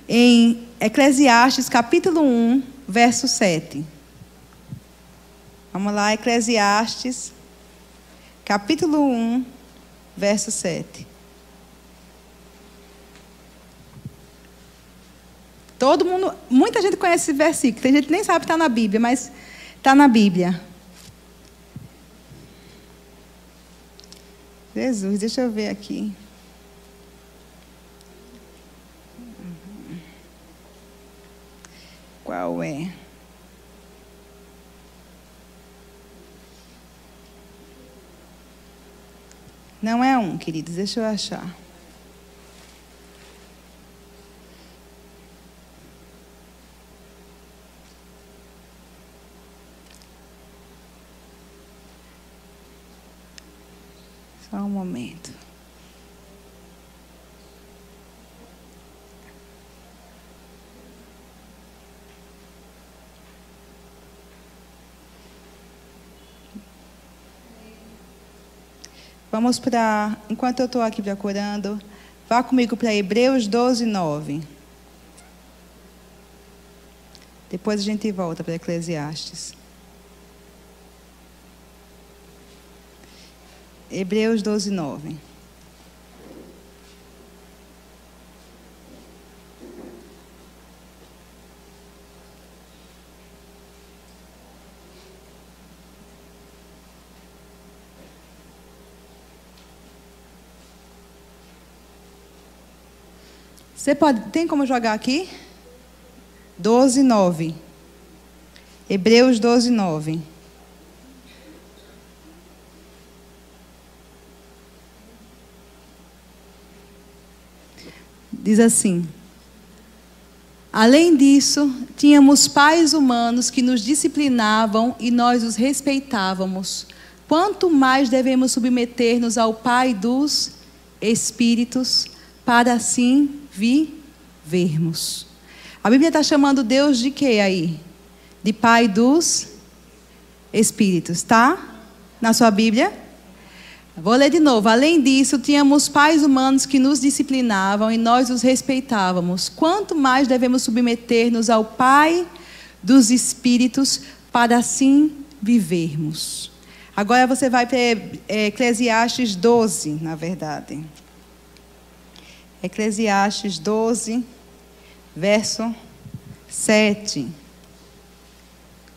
em Eclesiastes, capítulo 1, verso 7. Vamos lá, Eclesiastes, capítulo 1, verso 7. Todo mundo, muita gente conhece esse versículo. Tem gente que nem sabe que está na Bíblia, mas está na Bíblia. Jesus, deixa eu ver aqui. Qual é? Não é um, queridos, deixa eu achar. Só um momento. Vamos para, enquanto eu estou aqui procurando, vá comigo para Hebreus 12, 9. Depois a gente volta para Eclesiastes. Hebreus 12, 9. Tem como jogar aqui? 12, 9. Hebreus 12, 9. Diz assim: além disso, tínhamos pais humanos que nos disciplinavam e nós os respeitávamos. Quanto mais devemos submeter-nos ao Pai dos Espíritos, para assim vivermos. A Bíblia está chamando Deus de quê aí? De Pai dos Espíritos, tá? Na sua Bíblia? Vou ler de novo. Além disso, tínhamos pais humanos que nos disciplinavam e nós os respeitávamos. Quanto mais devemos submeter-nos ao Pai dos Espíritos para assim vivermos. Agora você vai para Eclesiastes 12, na verdade. Eclesiastes 12, verso 7.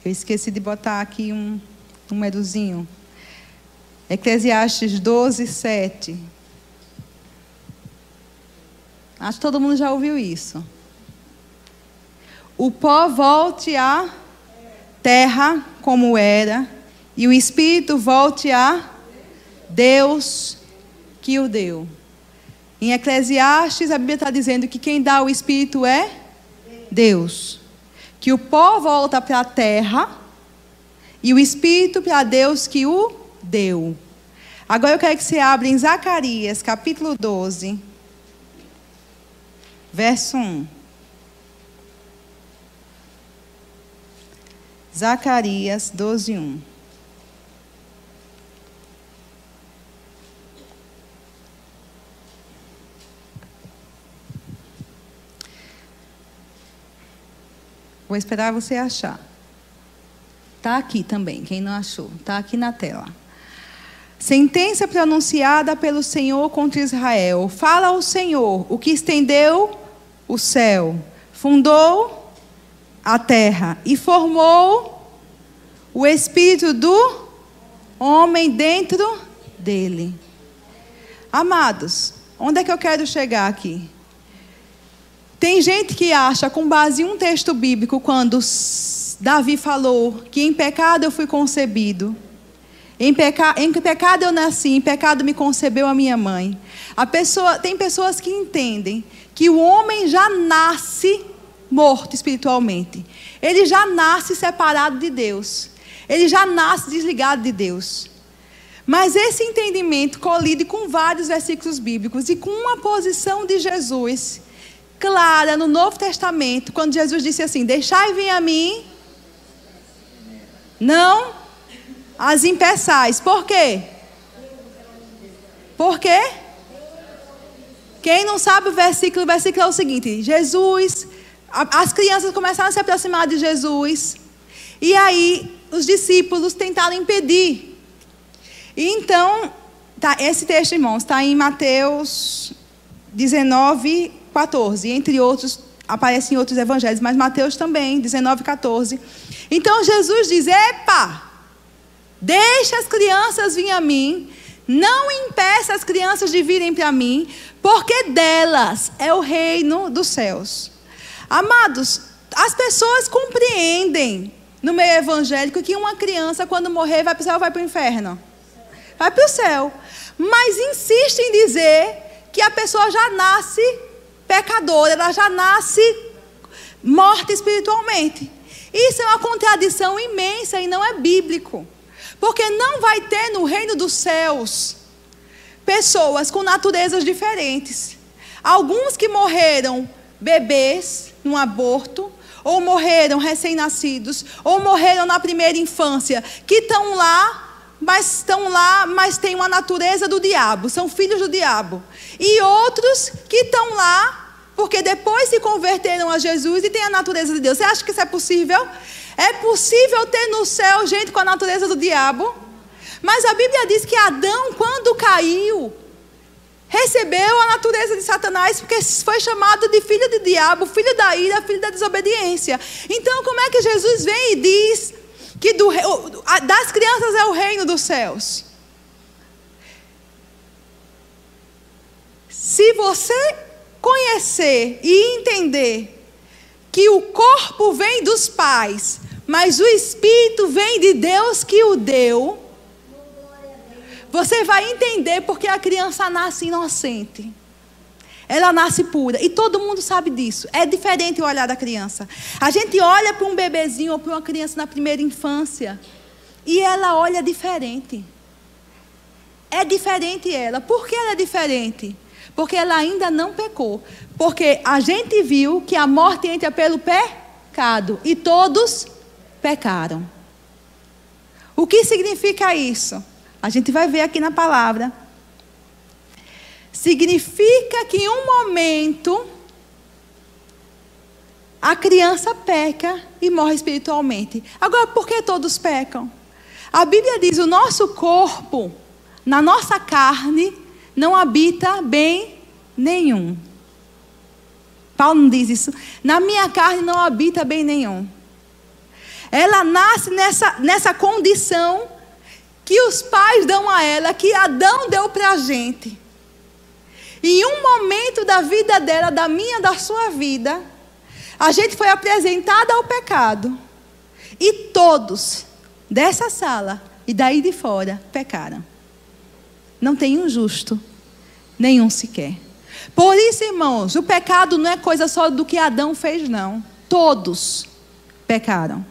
Eu esqueci de botar aqui um númerozinho. Eclesiastes 12, 7. Acho que todo mundo já ouviu isso. O pó volte à terra como era, e o Espírito volte a Deus que o deu. Em Eclesiastes, a Bíblia está dizendo que quem dá o Espírito é Deus. Que o pó volta para a terra e o Espírito para Deus que o deu. Agora eu quero que você abra em Zacarias, capítulo 12, verso 1. Zacarias 12, 1. Vou esperar você achar. Está aqui também, quem não achou. Está aqui na tela. Sentença pronunciada pelo Senhor contra Israel. Fala ao Senhor, o que estendeu o céu, fundou a terra e formou o espírito do homem dentro dele. Amados, onde é que eu quero chegar aqui? Tem gente que acha, com base em um texto bíblico, quando Davi falou que em pecado eu fui concebido, em pecado eu nasci, em pecado me concebeu a minha mãe. Tem pessoas que entendem que o homem já nasce morto espiritualmente. Ele já nasce separado de Deus. Ele já nasce desligado de Deus. Mas esse entendimento colide com vários versículos bíblicos e com uma posição de Jesus clara no Novo Testamento, quando Jesus disse assim: deixai vir a mim, não as impeçais. Por quê? Por quê? Quem não sabe o versículo é o seguinte: Jesus, as crianças começaram a se aproximar de Jesus, e aí os discípulos tentaram impedir. E então, esse texto, irmãos, está em Mateus 19, 14, entre outros, aparece em outros evangelhos, mas Mateus também, 19, 14. Então Jesus diz: epa, deixa as crianças virem a mim, não impeça as crianças de virem para mim, porque delas é o reino dos céus. Amados, as pessoas compreendem no meio evangélico que uma criança, quando morrer, vai para o céu ou vai para o inferno? Vai para o céu. Mas insiste em dizer que a pessoa já nasce pecadora, ela já nasce morta espiritualmente. Isso é uma contradição imensa e não é bíblico. Porque não vai ter no reino dos céus pessoas com naturezas diferentes. Alguns que morreram bebês num aborto, ou morreram recém-nascidos, ou morreram na primeira infância, que estão lá, mas têm uma natureza do diabo, são filhos do diabo. E outros que estão lá porque depois se converteram a Jesus e têm a natureza de Deus. Você acha que isso é possível? É possível ter no céu gente com a natureza do diabo? Mas a Bíblia diz que Adão, quando caiu, recebeu a natureza de Satanás, porque foi chamado de filho do diabo, filho da ira, filho da desobediência. Então, como é que Jesus vem e diz que das crianças é o reino dos céus? Se você conhecer e entender que o corpo vem dos pais, mas o espírito vem de Deus que o deu, você vai entender porque a criança nasce inocente. Ela nasce pura. E todo mundo sabe disso. É diferente o olhar da criança. A gente olha para um bebezinho ou para uma criança na primeira infância e ela olha diferente. É diferente ela. Por que ela é diferente? Porque ela ainda não pecou. Porque a gente viu que a morte entra pelo pecado. E todos pecaram. O que significa isso? A gente vai ver aqui na palavra. Significa que em um momento a criança peca e morre espiritualmente. Agora, por que todos pecam? A Bíblia diz: o nosso corpo, na nossa carne, não habita bem nenhum. Paulo não diz isso. Na minha carne não habita bem nenhum. Ela nasce nessa condição que os pais dão a ela, que Adão deu para a gente. E em um momento da vida dela, da minha, da sua vida, a gente foi apresentada ao pecado. E todos dessa sala e daí de fora pecaram. Não tem um justo, nenhum sequer. Por isso, irmãos, o pecado não é coisa só do que Adão fez, não. Todos pecaram.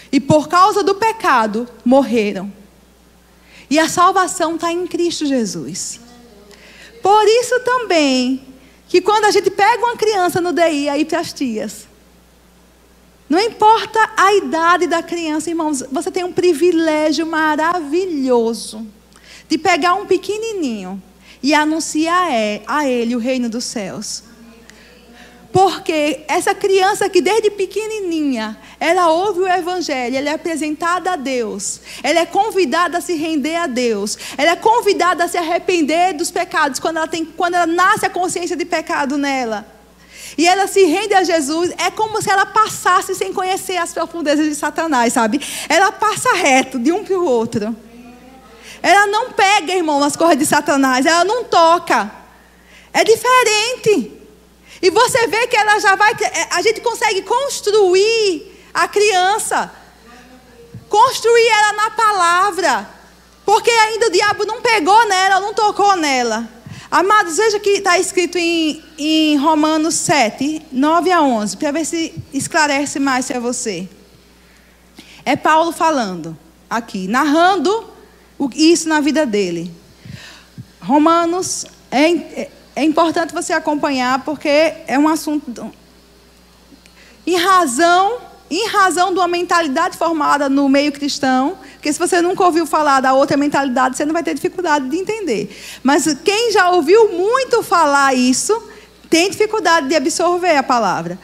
E por causa do pecado, morreram. E a salvação está em Cristo Jesus. Por isso também, que quando a gente pega uma criança no DI, aí para as tias, não importa a idade da criança, irmãos, você tem um privilégio maravilhoso de pegar um pequenininho e anunciar a ele o reino dos céus. Porque essa criança que desde pequenininha, ela ouve o evangelho, ela é apresentada a Deus, ela é convidada a se render a Deus, ela é convidada a se arrepender dos pecados, quando ela nasce a consciência de pecado nela. E ela se rende a Jesus, é como se ela passasse sem conhecer as profundezas de Satanás, sabe? Ela passa reto de um para o outro. Ela não pega, irmão, as coisas de Satanás, ela não toca. É diferente. E você vê que ela já vai... A gente consegue construir a criança. Construir ela na palavra. Porque ainda o diabo não pegou nela, não tocou nela. Amados, veja que está escrito em Romanos 7, 9 a 11. Para ver se esclarece mais para você. É Paulo falando aqui, narrando isso na vida dele. Romanos... É importante você acompanhar, porque é um assunto... Em razão de uma mentalidade formada no meio cristão, porque se você nunca ouviu falar da outra mentalidade, você não vai ter dificuldade de entender. Mas quem já ouviu muito falar isso, tem dificuldade de absorver a palavra.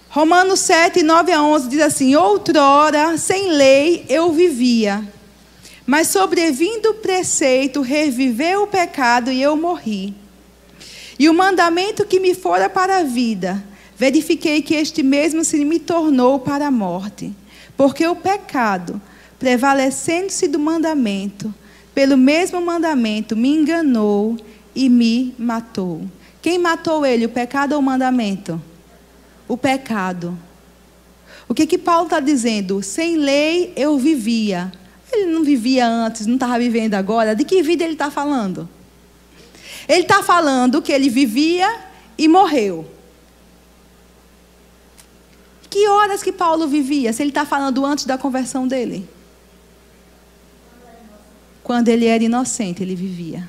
Romanos 7, 9 a 11 diz assim: outrora, sem lei, eu vivia, mas sobrevindo o preceito, reviveu o pecado e eu morri. E o mandamento que me fora para a vida, verifiquei que este mesmo se me tornou para a morte. Porque o pecado, prevalecendo-se do mandamento, pelo mesmo mandamento, me enganou e me matou. Quem matou ele, o pecado ou o mandamento? O pecado. O que Paulo está dizendo? Sem lei eu vivia. Ele não vivia antes, não estava vivendo agora. De que vida ele está falando? Ele está falando que ele vivia e morreu. Que horas que Paulo vivia? Se ele está falando antes da conversão dele? Quando ele era inocente, ele vivia.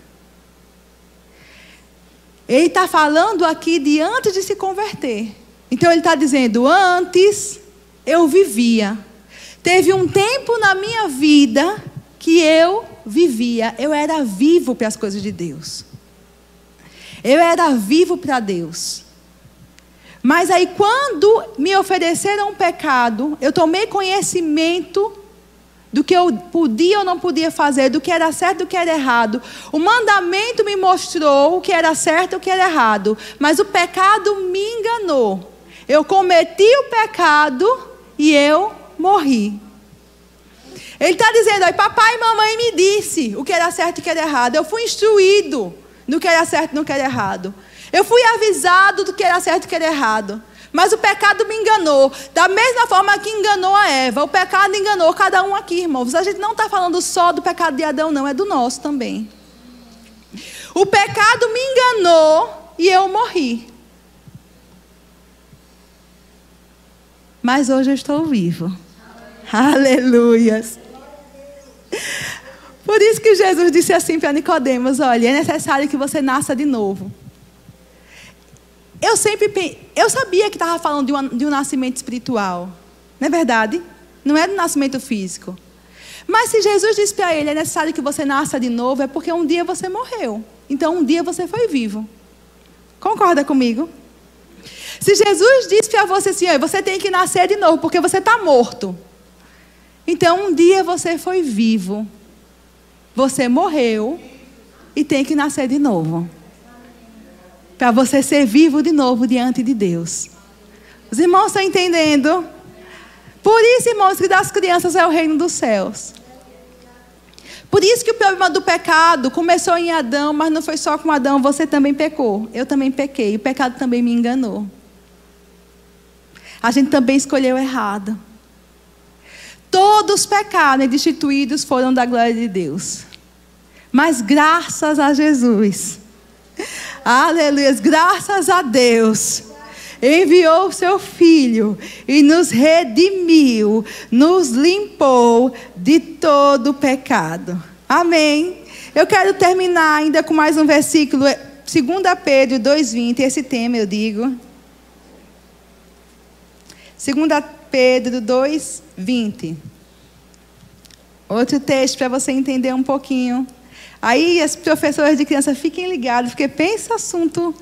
Ele está falando aqui de antes de se converter. Então ele está dizendo, antes eu vivia. Teve um tempo na minha vida que eu vivia. Eu era vivo para as coisas de Deus. Eu era vivo para Deus. Mas aí quando me ofereceram um pecado, eu tomei conhecimento do que eu podia ou não podia fazer, do que era certo e do que era errado. O mandamento me mostrou o que era certo e o que era errado. Mas o pecado me enganou. Eu cometi o pecado e eu morri. Ele está dizendo, aí papai e mamãe me disse o que era certo e o que era errado. Eu fui instruído no que era certo e no que era errado. Eu fui avisado do que era certo e do que era errado. Mas o pecado me enganou. Da mesma forma que enganou a Eva. O pecado enganou cada um aqui, irmãos. A gente não está falando só do pecado de Adão, não. É do nosso também. O pecado me enganou e eu morri. Mas hoje eu estou vivo. Aleluias. Por isso que Jesus disse assim para Nicodemos, olha, é necessário que você nasça de novo. Eu sabia que estava falando de um nascimento espiritual. Não é verdade? Não é do nascimento físico. Mas se Jesus disse para ele, é necessário que você nasça de novo, é porque um dia você morreu. Então um dia você foi vivo. Concorda comigo? Se Jesus disse para você assim, você tem que nascer de novo, porque você está morto. Então um dia você foi vivo. Você morreu e tem que nascer de novo. Para você ser vivo de novo diante de Deus. Os irmãos estão entendendo? Por isso, irmãos, que das crianças é o reino dos céus. Por isso que o problema do pecado começou em Adão, mas não foi só com Adão, você também pecou. Eu também pequei, o pecado também me enganou. A gente também escolheu errado. Todos os pecados destituídos foram da glória de Deus. Mas graças a Jesus, aleluia, graças a Deus, enviou o seu Filho e nos redimiu, nos limpou de todo o pecado. Amém. Eu quero terminar ainda com mais um versículo, 2 Pedro 2,20, esse tema eu digo. 2 Pedro 2,20. Outro texto para você entender um pouquinho. Aí as professoras de criança fiquem ligados, porque pensa assunto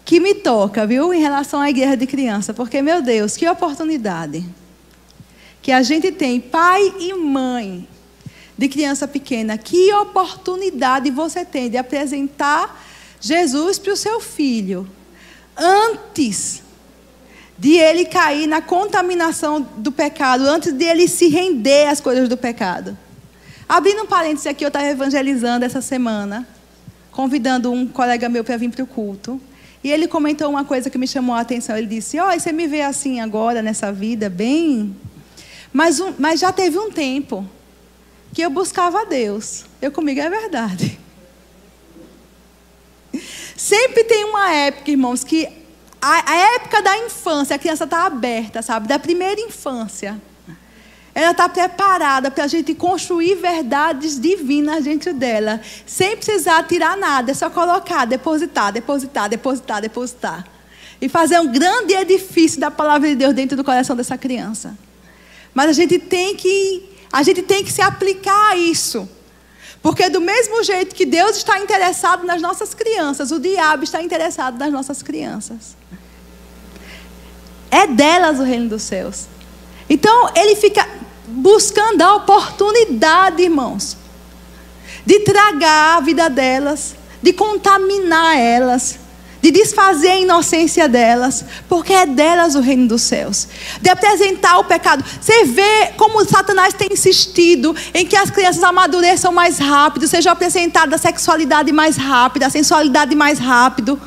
que me toca, viu? Em relação à igreja de criança. Porque, meu Deus, que oportunidade que a gente tem, pai e mãe de criança pequena. Que oportunidade você tem de apresentar Jesus para o seu filho antes de ele cair na contaminação do pecado, antes de ele se render às coisas do pecado. Abrindo um parênteses aqui, eu estava evangelizando essa semana, convidando um colega meu para vir para o culto. E ele comentou uma coisa que me chamou a atenção. Ele disse: "Ó, você me vê assim agora, nessa vida, bem... Mas já teve um tempo que eu buscava a Deus." Comigo é verdade. Sempre tem uma época, irmãos, que a época da infância, a criança está aberta, sabe? Da primeira infância. Ela está preparada para a gente construir verdades divinas dentro dela. Sem precisar tirar nada, é só colocar, depositar. E fazer um grande edifício da palavra de Deus dentro do coração dessa criança. Mas a gente tem que se aplicar a isso. Porque do mesmo jeito que Deus está interessado nas nossas crianças, o diabo está interessado nas nossas crianças. É delas o reino dos céus. Então, ele fica buscando a oportunidade, irmãos, de tragar a vida delas, de contaminar elas, de desfazer a inocência delas, porque é delas o reino dos céus. De apresentar o pecado. Você vê como Satanás tem insistido em que as crianças amadureçam mais rápido, sejam apresentadas a sexualidade mais rápida, a sensualidade mais rápido.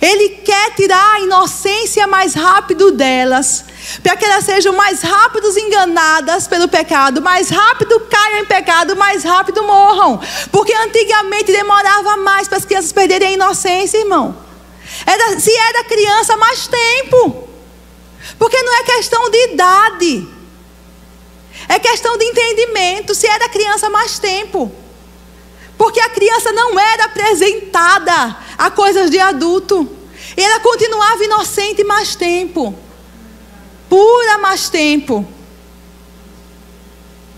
Ele quer tirar a inocência mais rápido delas, para que elas sejam mais rápido enganadas pelo pecado, mais rápido caiam em pecado, mais rápido morram. Porque antigamente demorava mais para as crianças perderem a inocência, irmão. Se era criança, mais tempo. Porque não é questão de idade, é questão de entendimento. Se era criança, mais tempo. Porque a criança não era apresentada a coisas de adulto. E ela continuava inocente mais tempo. Pura mais tempo.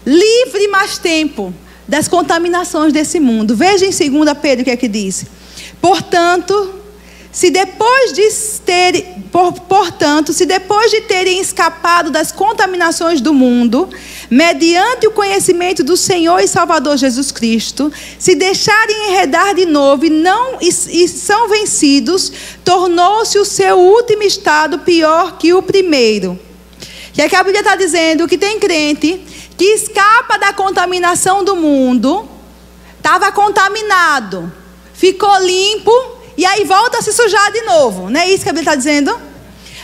Livre mais tempo das contaminações desse mundo. Veja em 2 Pedro o que é que diz. Portanto, se depois de terem escapado das contaminações do mundo, mediante o conhecimento do Senhor e Salvador Jesus Cristo, se deixarem enredar de novo e são vencidos, tornou-se o seu último estado pior que o primeiro. Que é que a Bíblia está dizendo que tem crente que escapa da contaminação do mundo, estava contaminado, ficou limpo, e aí volta a se sujar de novo. Não é isso que a Bíblia está dizendo?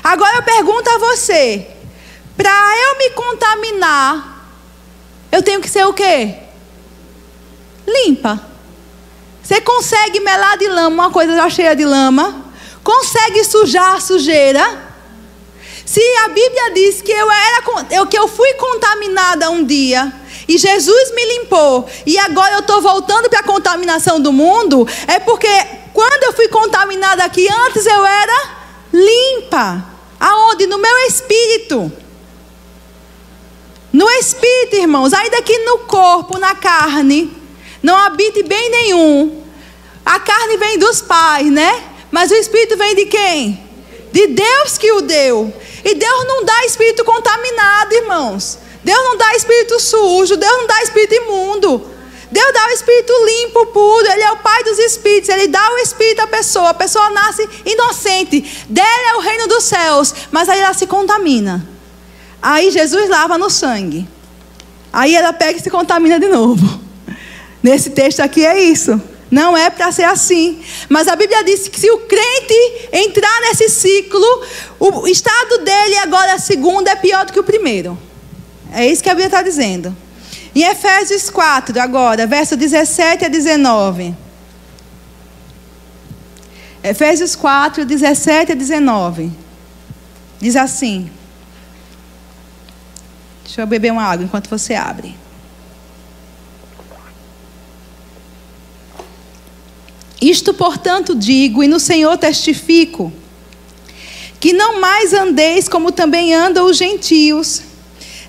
Agora eu pergunto a você: para eu me contaminar, eu tenho que ser o quê? Limpa. Você consegue melar de lama uma coisa já cheia de lama? Consegue sujar a sujeira? Se a Bíblia diz que eu fui contaminada um dia, e Jesus me limpou, e agora eu estou voltando para a contaminação do mundo, é porque quando eu fui contaminada aqui, antes eu era limpa. Aonde? No meu espírito. No espírito, irmãos. Ainda que no corpo, na carne, não habite bem nenhum. A carne vem dos pais, né? Mas o espírito vem de quem? De Deus que o deu. E Deus não dá espírito contaminado, irmãos. Deus não dá espírito sujo. Deus não dá espírito imundo. Deus dá o espírito limpo, puro. Ele é o pai dos espíritos. Ele dá o espírito à pessoa. A pessoa nasce inocente. Dele é o reino dos céus. Mas aí ela se contamina. Aí Jesus lava no sangue. Aí ela pega e se contamina de novo. Nesse texto aqui é isso. Não é para ser assim. Mas a Bíblia diz que se o crente entrar nesse ciclo, o estado dele agora, segundo, é pior do que o primeiro. É isso que a Bíblia está dizendo. Em Efésios 4, agora, verso 17 a 19. Efésios 4, 17 a 19. Diz assim. Deixa eu beber uma água enquanto você abre. Isto, portanto, digo, e no Senhor testifico, que não mais andeis como também andam os gentios,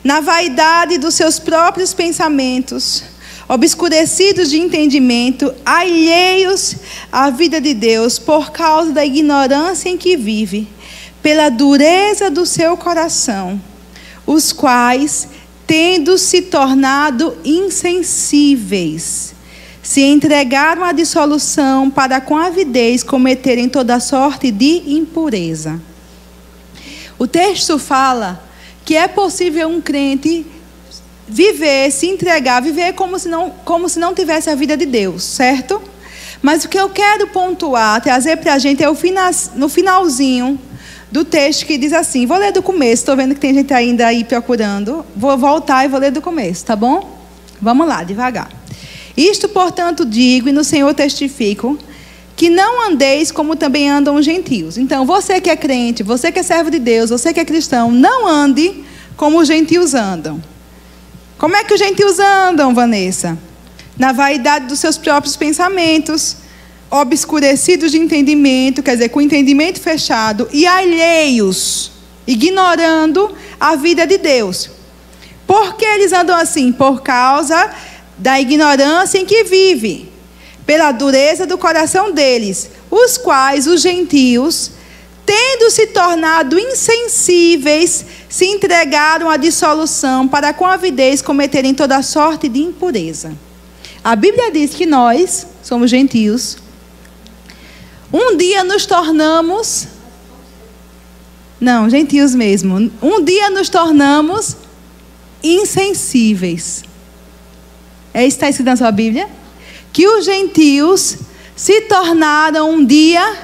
na vaidade dos seus próprios pensamentos, obscurecidos de entendimento, alheios à vida de Deus, por causa da ignorância em que vive, pela dureza do seu coração, os quais, tendo se tornado insensíveis, se entregaram à dissolução para com avidez cometerem toda sorte de impureza. O texto fala que é possível um crente viver, se entregar, viver como se não tivesse a vida de Deus, certo? Mas o que eu quero pontuar, trazer para a gente é no finalzinho do texto que diz assim, vou ler do começo, estou vendo que tem gente ainda aí procurando, vou voltar e vou ler do começo, tá bom? Vamos lá, devagar. Isto, portanto, digo, e no Senhor testifico, que não andeis como também andam os gentios. Então, você que é crente, você que é servo de Deus, você que é cristão, não ande como os gentios andam. Como é que os gentios andam, Vanessa? Na vaidade dos seus próprios pensamentos, obscurecidos de entendimento, quer dizer, com o entendimento fechado, e alheios, ignorando a vida de Deus. Por que eles andam assim? Por causa da ignorância em que vive, pela dureza do coração deles, os quais os gentios, tendo se tornado insensíveis, se entregaram à dissolução para com avidez cometerem toda sorte de impureza. A Bíblia diz que nós somos gentios. Um dia nos tornamos... Não, gentios mesmo. Um dia nos tornamos insensíveis. É isso que está escrito na sua Bíblia? Que os gentios se tornaram um dia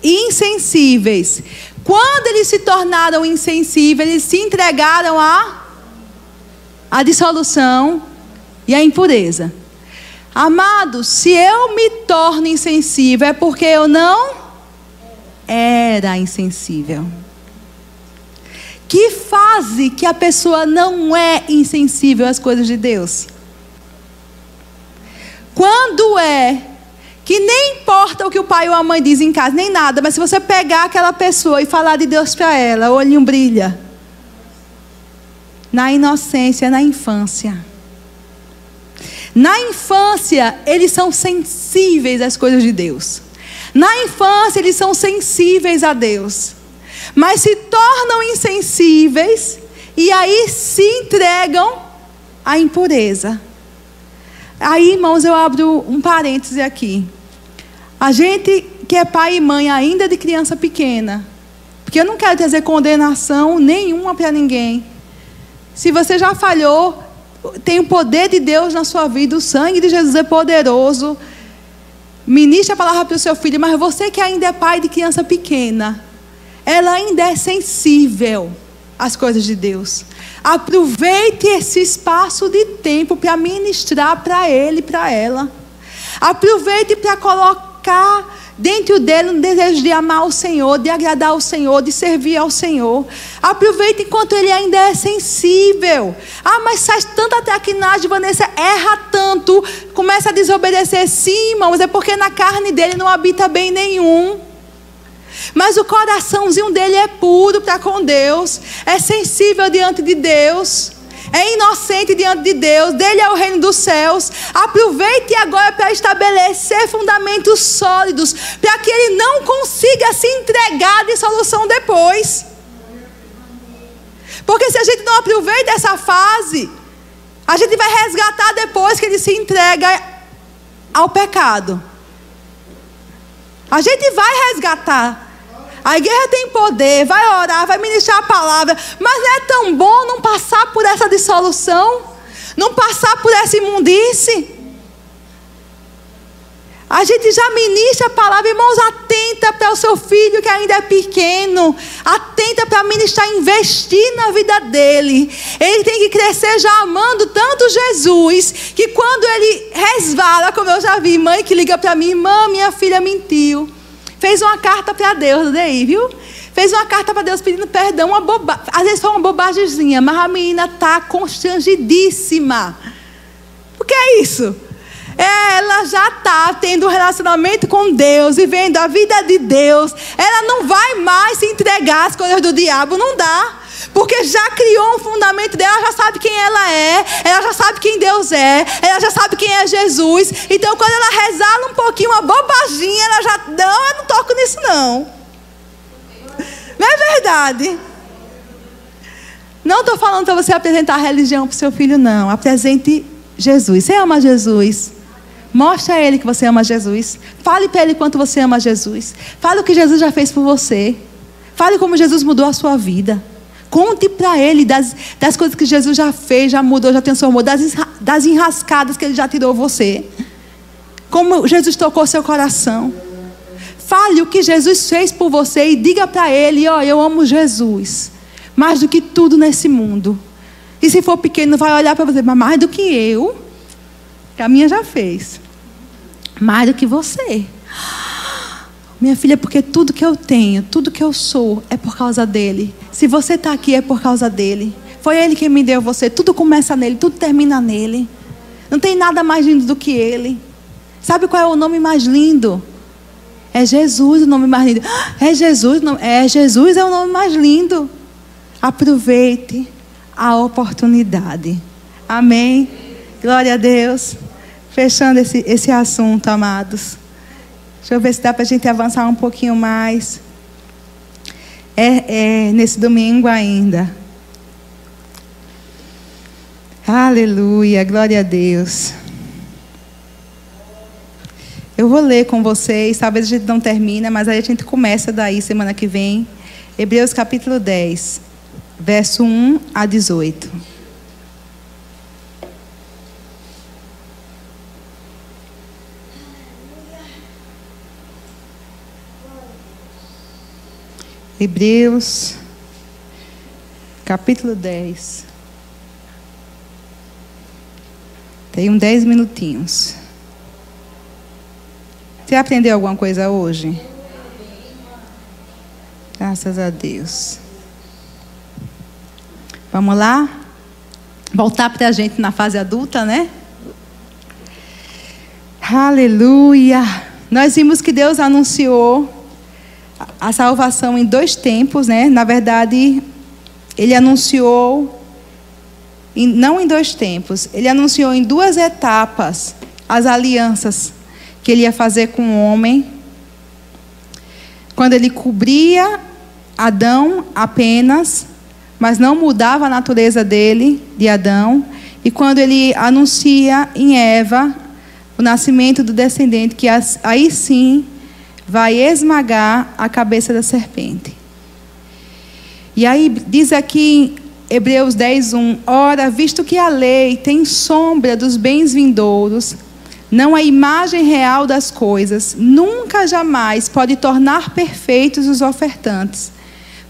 insensíveis. Quando eles se tornaram insensíveis, eles se entregaram à dissolução e à impureza. Amados, se eu me torno insensível, é porque eu não era insensível. Que fase que a pessoa não é insensível às coisas de Deus? Quando é que nem importa o que o pai ou a mãe diz em casa, nem nada, mas se você pegar aquela pessoa e falar de Deus para ela, o olhinho brilha. Na inocência, na infância. Na infância, eles são sensíveis às coisas de Deus. Na infância, eles são sensíveis a Deus. Mas se tornam insensíveis e aí se entregam à impureza. Aí, irmãos, eu abro um parêntese aqui. A gente que é pai e mãe ainda de criança pequena, porque eu não quero trazer condenação nenhuma para ninguém. Se você já falhou, tem o poder de Deus na sua vida, o sangue de Jesus é poderoso. Ministre a palavra para o seu filho, mas você que ainda é pai de criança pequena, ela ainda é sensível às coisas de Deus. Aproveite esse espaço de tempo para ministrar para ele e para ela. Aproveite para colocar dentro dele um desejo de amar o Senhor, de agradar ao Senhor, de servir ao Senhor. Aproveite enquanto ele ainda é sensível. Ah, mas faz tanta traquinagem, Vanessa, erra tanto, começa a desobedecer. Sim, irmãos, é porque na carne dele não habita bem nenhum. Mas o coraçãozinho dele é puro para com Deus, é sensível diante de Deus, é inocente diante de Deus, dele é o reino dos céus. Aproveite agora para estabelecer fundamentos sólidos, para que ele não consiga se entregar de solução depois. Porque se a gente não aproveita essa fase, a gente vai resgatar depois que ele se entrega ao pecado. A gente vai resgatar. A igreja tem poder, vai orar, vai ministrar a palavra, mas não é tão bom não passar por essa dissolução, não passar por essa imundice. A gente já ministra a palavra, irmãos, atenta para o seu filho que ainda é pequeno, atenta para ministrar, investir na vida dele. Ele tem que crescer já amando tanto Jesus, que quando ele resvala, como eu já vi, mãe que liga para mim, irmã, minha filha mentiu. Fez uma carta para Deus, daí, viu? Fez uma carta para Deus pedindo perdão, às vezes foi uma bobagemzinha, mas a menina está constrangidíssima. O que é isso? ela já está tendo um relacionamento com Deus, vivendo a vida de Deus. Ela não vai mais se entregar às coisas do diabo, não dá. Porque já criou um fundamento dela, ela já sabe quem ela já sabe quem Deus é, ela já sabe quem é Jesus. Então quando ela resala um pouquinho, uma bobaginha, ela já, não, eu não toco nisso não. Não é verdade? Não estou falando para você apresentar a religião para o seu filho, não. Apresente Jesus. Você ama Jesus? Mostre a ele que você ama Jesus. Fale para ele quanto você ama Jesus. Fale o que Jesus já fez por você. Fale como Jesus mudou a sua vida. Conte para ele das coisas que Jesus já fez, já mudou, já transformou. Das enrascadas que ele já tirou você. Como Jesus tocou seu coração. Fale o que Jesus fez por você e diga para ele, ó, eu amo Jesus. Mais do que tudo nesse mundo. E se for pequeno, vai olhar para você, mas mais do que eu, que a minha já fez. Mais do que você. Minha filha, porque tudo que eu tenho, tudo que eu sou, é por causa dele. Se você está aqui, é por causa dele. Foi ele quem me deu você. Tudo começa nele, tudo termina nele. Não tem nada mais lindo do que ele. Sabe qual é o nome mais lindo? É Jesus o nome mais lindo. É Jesus é o nome mais lindo. Aproveite a oportunidade. Amém? Glória a Deus. Fechando esse assunto, amados. Deixa eu ver se dá para a gente avançar um pouquinho mais. Nesse domingo ainda. Aleluia, glória a Deus. Eu vou ler com vocês, talvez a gente não termine, mas aí a gente começa daí semana que vem. Hebreus capítulo 10, verso 1 a 18. Hebreus capítulo 10. Tem 10 minutinhos. Você aprendeu alguma coisa hoje? Graças a Deus. Vamos lá? Voltar para a gente na fase adulta, né? Aleluia! Nós vimos que Deus anunciou a salvação em 2 tempos, né? Na verdade, ele anunciou, não em 2 tempos, ele anunciou em 2 etapas as alianças que ele ia fazer com o homem. Quando ele cobria Adão apenas, mas não mudava a natureza dele, de Adão. E quando ele anuncia em Eva o nascimento do descendente, que aí sim vai esmagar a cabeça da serpente. E aí diz aqui em Hebreus 10:1, ora, visto que a lei tem sombra dos bens vindouros, não a imagem real das coisas, nunca jamais pode tornar perfeitos os ofertantes,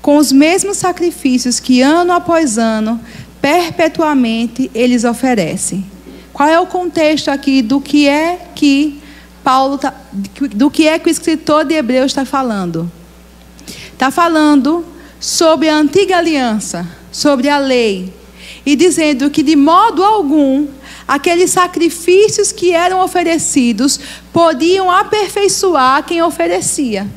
com os mesmos sacrifícios que ano após ano, perpetuamente eles oferecem. Qual é o contexto aqui do que é que do que é que o escritor de Hebreus está falando? Está falando sobre a antiga aliança, sobre a lei, e dizendo que de modo algum aqueles sacrifícios que eram oferecidos podiam aperfeiçoar quem oferecia.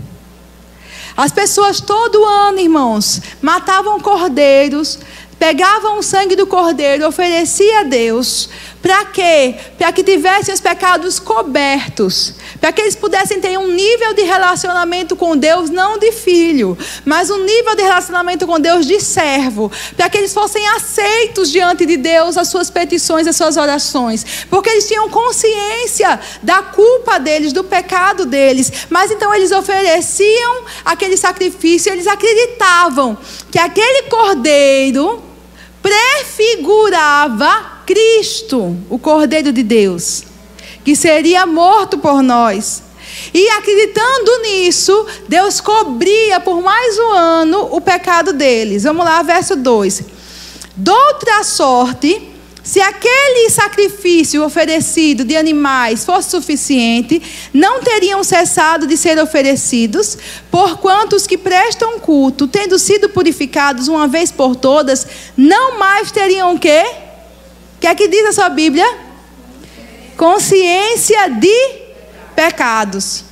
As pessoas todo ano, irmãos, matavam cordeiros, pegavam o sangue do cordeiro, ofereciam a Deus. Para quê? Para que tivessem os pecados cobertos. Para que eles pudessem ter um nível de relacionamento com Deus, não de filho, mas um nível de relacionamento com Deus de servo. Para que eles fossem aceitos diante de Deus, as suas petições, as suas orações. Porque eles tinham consciência da culpa deles, do pecado deles. Mas então eles ofereciam aquele sacrifício, eles acreditavam que aquele cordeiro prefigurava Cristo, o Cordeiro de Deus, que seria morto por nós. E acreditando nisso, Deus cobria por mais um ano o pecado deles. Vamos lá, verso 2. Doutra sorte, se aquele sacrifício oferecido de animais fosse suficiente, não teriam cessado de ser oferecidos, porquanto os que prestam culto, tendo sido purificados uma vez por todas, não mais teriam o quê? O que é que diz a sua Bíblia? consciência de pecados.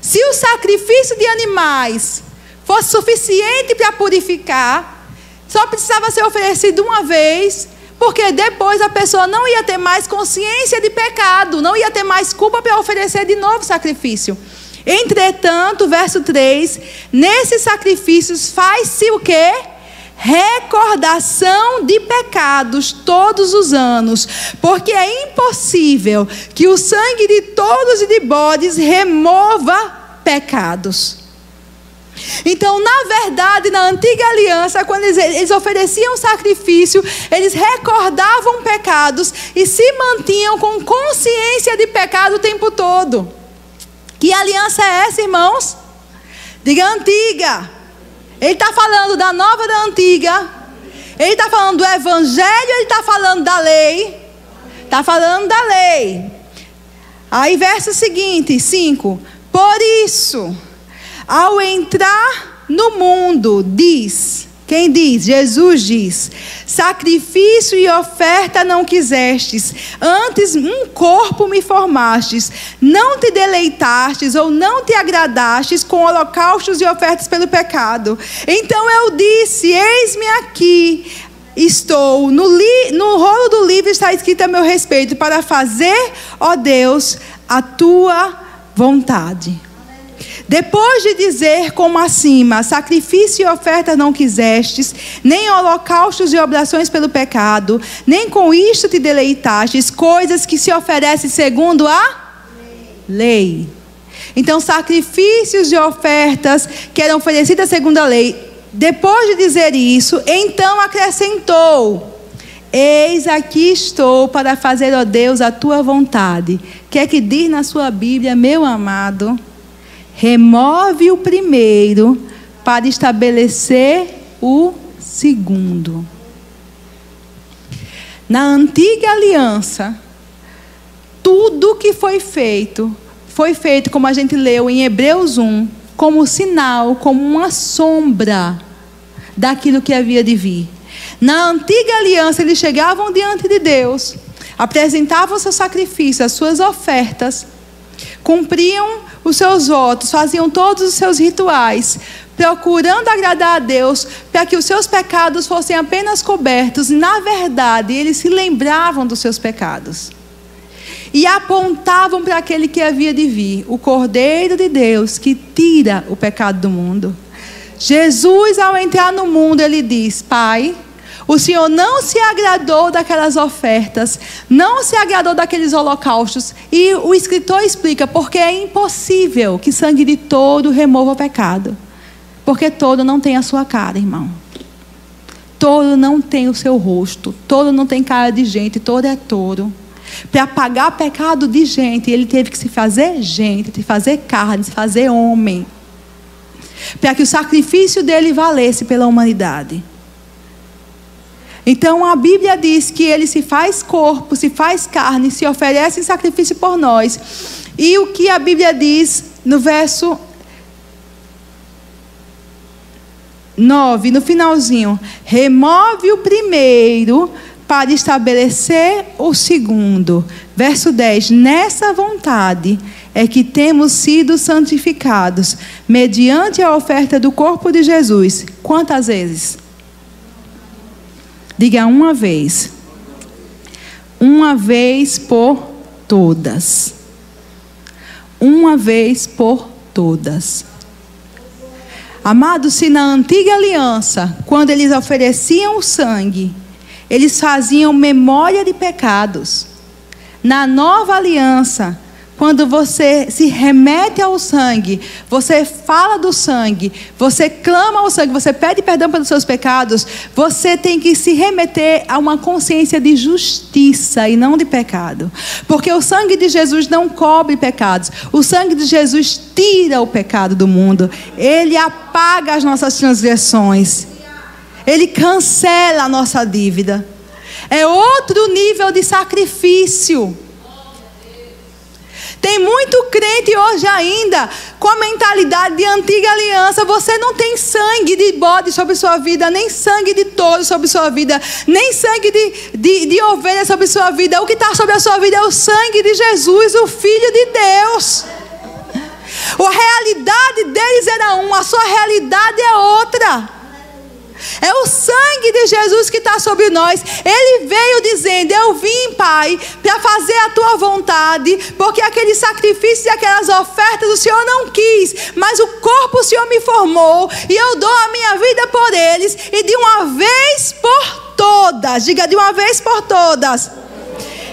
Se o sacrifício de animais fosse suficiente para purificar, só precisava ser oferecido uma vez, porque depois a pessoa não ia ter mais consciência de pecado, não ia ter mais culpa para oferecer de novo sacrifício. Entretanto, verso 3, nesses sacrifícios faz-se o quê? Recordação de pecados todos os anos, porque é impossível que o sangue de touros e de bodes remova pecados. Então, na verdade, na antiga aliança, quando eles ofereciam sacrifício, eles recordavam pecados e se mantinham com consciência de pecado o tempo todo. Que aliança é essa, irmãos? Diga antiga. Ele está falando da nova, da antiga. Ele está falando do evangelho, ele está falando da lei. Está falando da lei. Aí verso seguinte, 5. Por isso, ao entrar no mundo, diz, quem diz? Jesus diz, sacrifício e oferta não quisestes, antes um corpo me formastes, não te deleitastes ou não te agradastes com holocaustos e ofertas pelo pecado. Então eu disse, eis-me aqui, estou, no rolo do livro está escrito a meu respeito, para fazer, ó Deus, a tua vontade. Depois de dizer como acima, sacrifício e oferta não quisestes, nem holocaustos e oblações pelo pecado, nem com isto te deleitastes, coisas que se oferecem segundo a lei. Então, sacrifícios e ofertas que eram oferecidas segundo a lei. Depois de dizer isso, então acrescentou, eis aqui estou para fazer, ó Deus, a tua vontade. O que é que diz na sua Bíblia, meu amado? Remove o primeiro para estabelecer o segundo. Na antiga aliança, tudo que foi feito, como a gente leu em Hebreus 1, como sinal, como uma sombra daquilo que havia de vir. Na antiga aliança, eles chegavam diante de Deus, apresentavam o seu sacrifício, as suas ofertas, cumpriam os seus votos, faziam todos os seus rituais, procurando agradar a Deus, para que os seus pecados fossem apenas cobertos. Na verdade, eles se lembravam dos seus pecados e apontavam para aquele que havia de vir, o Cordeiro de Deus, que tira o pecado do mundo. Jesus, ao entrar no mundo, ele diz, Pai, o Senhor não se agradou daquelas ofertas, não se agradou daqueles holocaustos. E o escritor explica, porque é impossível que sangue de touro remova o pecado. Porque touro não tem a sua cara, irmão. Touro não tem o seu rosto. Touro não tem cara de gente, touro é touro. Para apagar pecado de gente, ele teve que se fazer gente, se fazer carne, se fazer homem. Para que o sacrifício dele valesse pela humanidade. Então a Bíblia diz que ele se faz corpo, se faz carne, se oferece em sacrifício por nós. E o que a Bíblia diz no verso 9, no finalzinho, remove o primeiro para estabelecer o segundo. Verso 10, nessa vontade é que temos sido santificados, mediante a oferta do corpo de Jesus. Quantas vezes? Diga uma vez. Uma vez por todas. Uma vez por todas. Amados, se na antiga aliança, quando eles ofereciam o sangue, eles faziam memória de pecados. Na nova aliança, quando você se remete ao sangue, você fala do sangue, você clama ao sangue, você pede perdão pelos seus pecados, você tem que se remeter a uma consciência de justiça e não de pecado. Porque o sangue de Jesus não cobre pecados. O sangue de Jesus tira o pecado do mundo. Ele apaga as nossas transgressões. Ele cancela a nossa dívida. É outro nível de sacrifício. Tem muito crente hoje ainda com a mentalidade de antiga aliança. Você não tem sangue de bode sobre sua vida, nem sangue de touro sobre sua vida, nem sangue de ovelha sobre sua vida. O que está sobre a sua vida é o sangue de Jesus, o Filho de Deus. A realidade deles era uma, a sua realidade é outra. É o sangue de Jesus que está sobre nós. Ele veio dizendo: eu vim, Pai, para fazer a tua vontade, porque aqueles sacrifícios e aquelas ofertas o Senhor não quis, mas o corpo o Senhor me formou, e eu dou a minha vida por eles, e de uma vez por todas, diga, de uma vez por todas.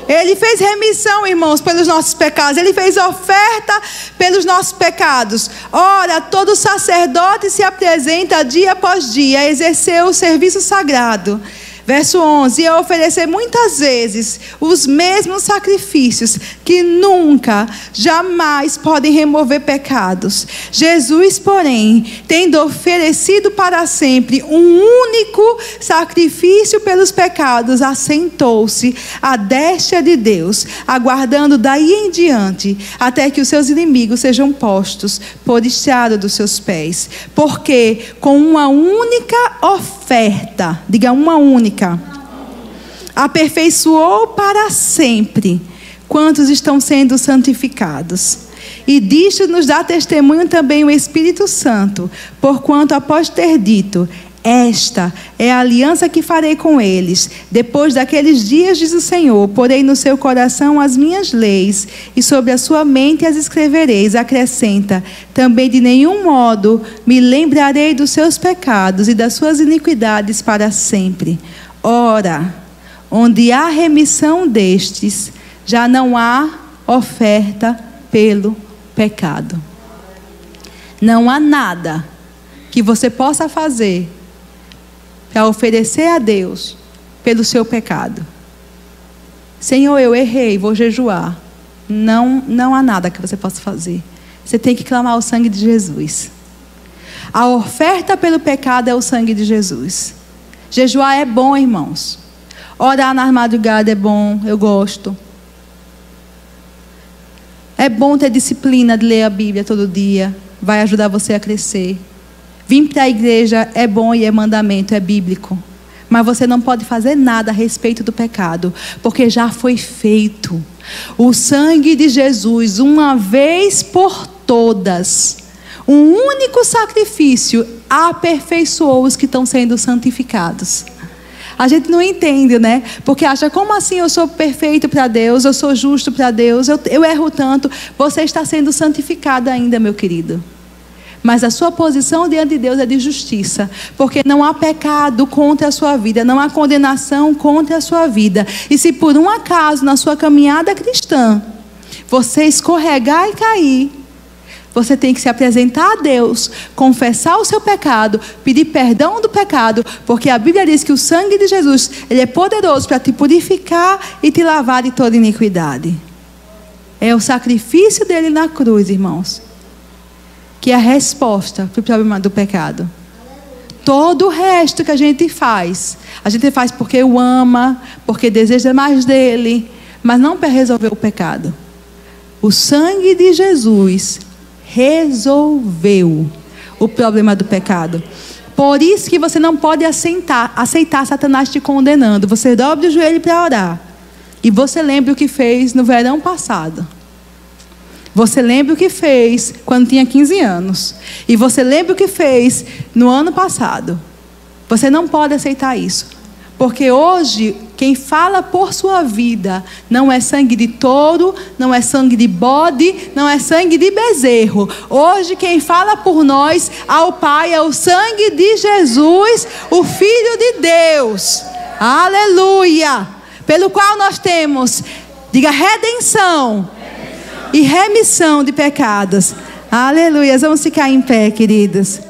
Ele fez remissão, irmãos, pelos nossos pecados. Ele fez oferta pelos nossos pecados. Ora, todo sacerdote se apresenta dia após dia a exercer o serviço sagrado. Verso 11: e a oferecer muitas vezes os mesmos sacrifícios que nunca, jamais podem remover pecados. Jesus, porém, tendo oferecido para sempre um único sacrifício pelos pecados, assentou-se à destra de Deus, aguardando daí em diante até que os seus inimigos sejam postos por estrado dos seus pés. Porque com uma única oferta, diga, uma única, aperfeiçoou para sempre quantos estão sendo santificados. E disto nos dá testemunho também o Espírito Santo, porquanto após ter dito: esta é a aliança que farei com eles, depois daqueles dias, diz o Senhor, porei no seu coração as minhas leis, e sobre a sua mente as escrevereis. Acrescenta: também de nenhum modo me lembrarei dos seus pecados e das suas iniquidades para sempre. Ora, onde há remissão destes, já não há oferta pelo pecado. Não há nada que você possa fazer para oferecer a Deus pelo seu pecado. Senhor, eu errei, vou jejuar. Não há nada que você possa fazer. Você tem que clamar o sangue de Jesus. A oferta pelo pecado é o sangue de Jesus. Jejuar é bom, irmãos. Orar na madrugada é bom, eu gosto. É bom ter disciplina de ler a Bíblia todo dia. Vai ajudar você a crescer. Vir para a igreja é bom e é mandamento, é bíblico. Mas você não pode fazer nada a respeito do pecado, porque já foi feito. O sangue de Jesus, uma vez por todas, um único sacrifício, aperfeiçoou os que estão sendo santificados. A gente não entende, né? Porque acha, como assim eu sou perfeito para Deus, eu sou justo para Deus, eu erro tanto. Você está sendo santificado ainda, meu querido. Mas a sua posição diante de Deus é de justiça, porque não há pecado contra a sua vida, não há condenação contra a sua vida. E se por um acaso na sua caminhada cristã você escorregar e cair, você tem que se apresentar a Deus, confessar o seu pecado, pedir perdão do pecado, porque a Bíblia diz que o sangue de Jesus, ele é poderoso para te purificar e te lavar de toda iniquidade. É o sacrifício dele na cruz, irmãos, que é a resposta para o problema do pecado. Todo o resto que a gente faz porque o ama, porque deseja mais dele, mas não para resolver o pecado. O sangue de Jesus resolveu o problema do pecado. Por isso que você não pode aceitar Satanás te condenando. Você dobra o joelho para orar, e você lembra o que fez no verão passado. Você lembra o que fez quando tinha 15 anos. E você lembra o que fez no ano passado. Você não pode aceitar isso. Porque hoje, quem fala por sua vida não é sangue de touro, não é sangue de bode, não é sangue de bezerro. Hoje, quem fala por nós ao Pai é o sangue de Jesus, o Filho de Deus. Aleluia! Pelo qual nós temos, diga, redenção e remissão de pecados. Aleluia. Vamos ficar em pé, queridos.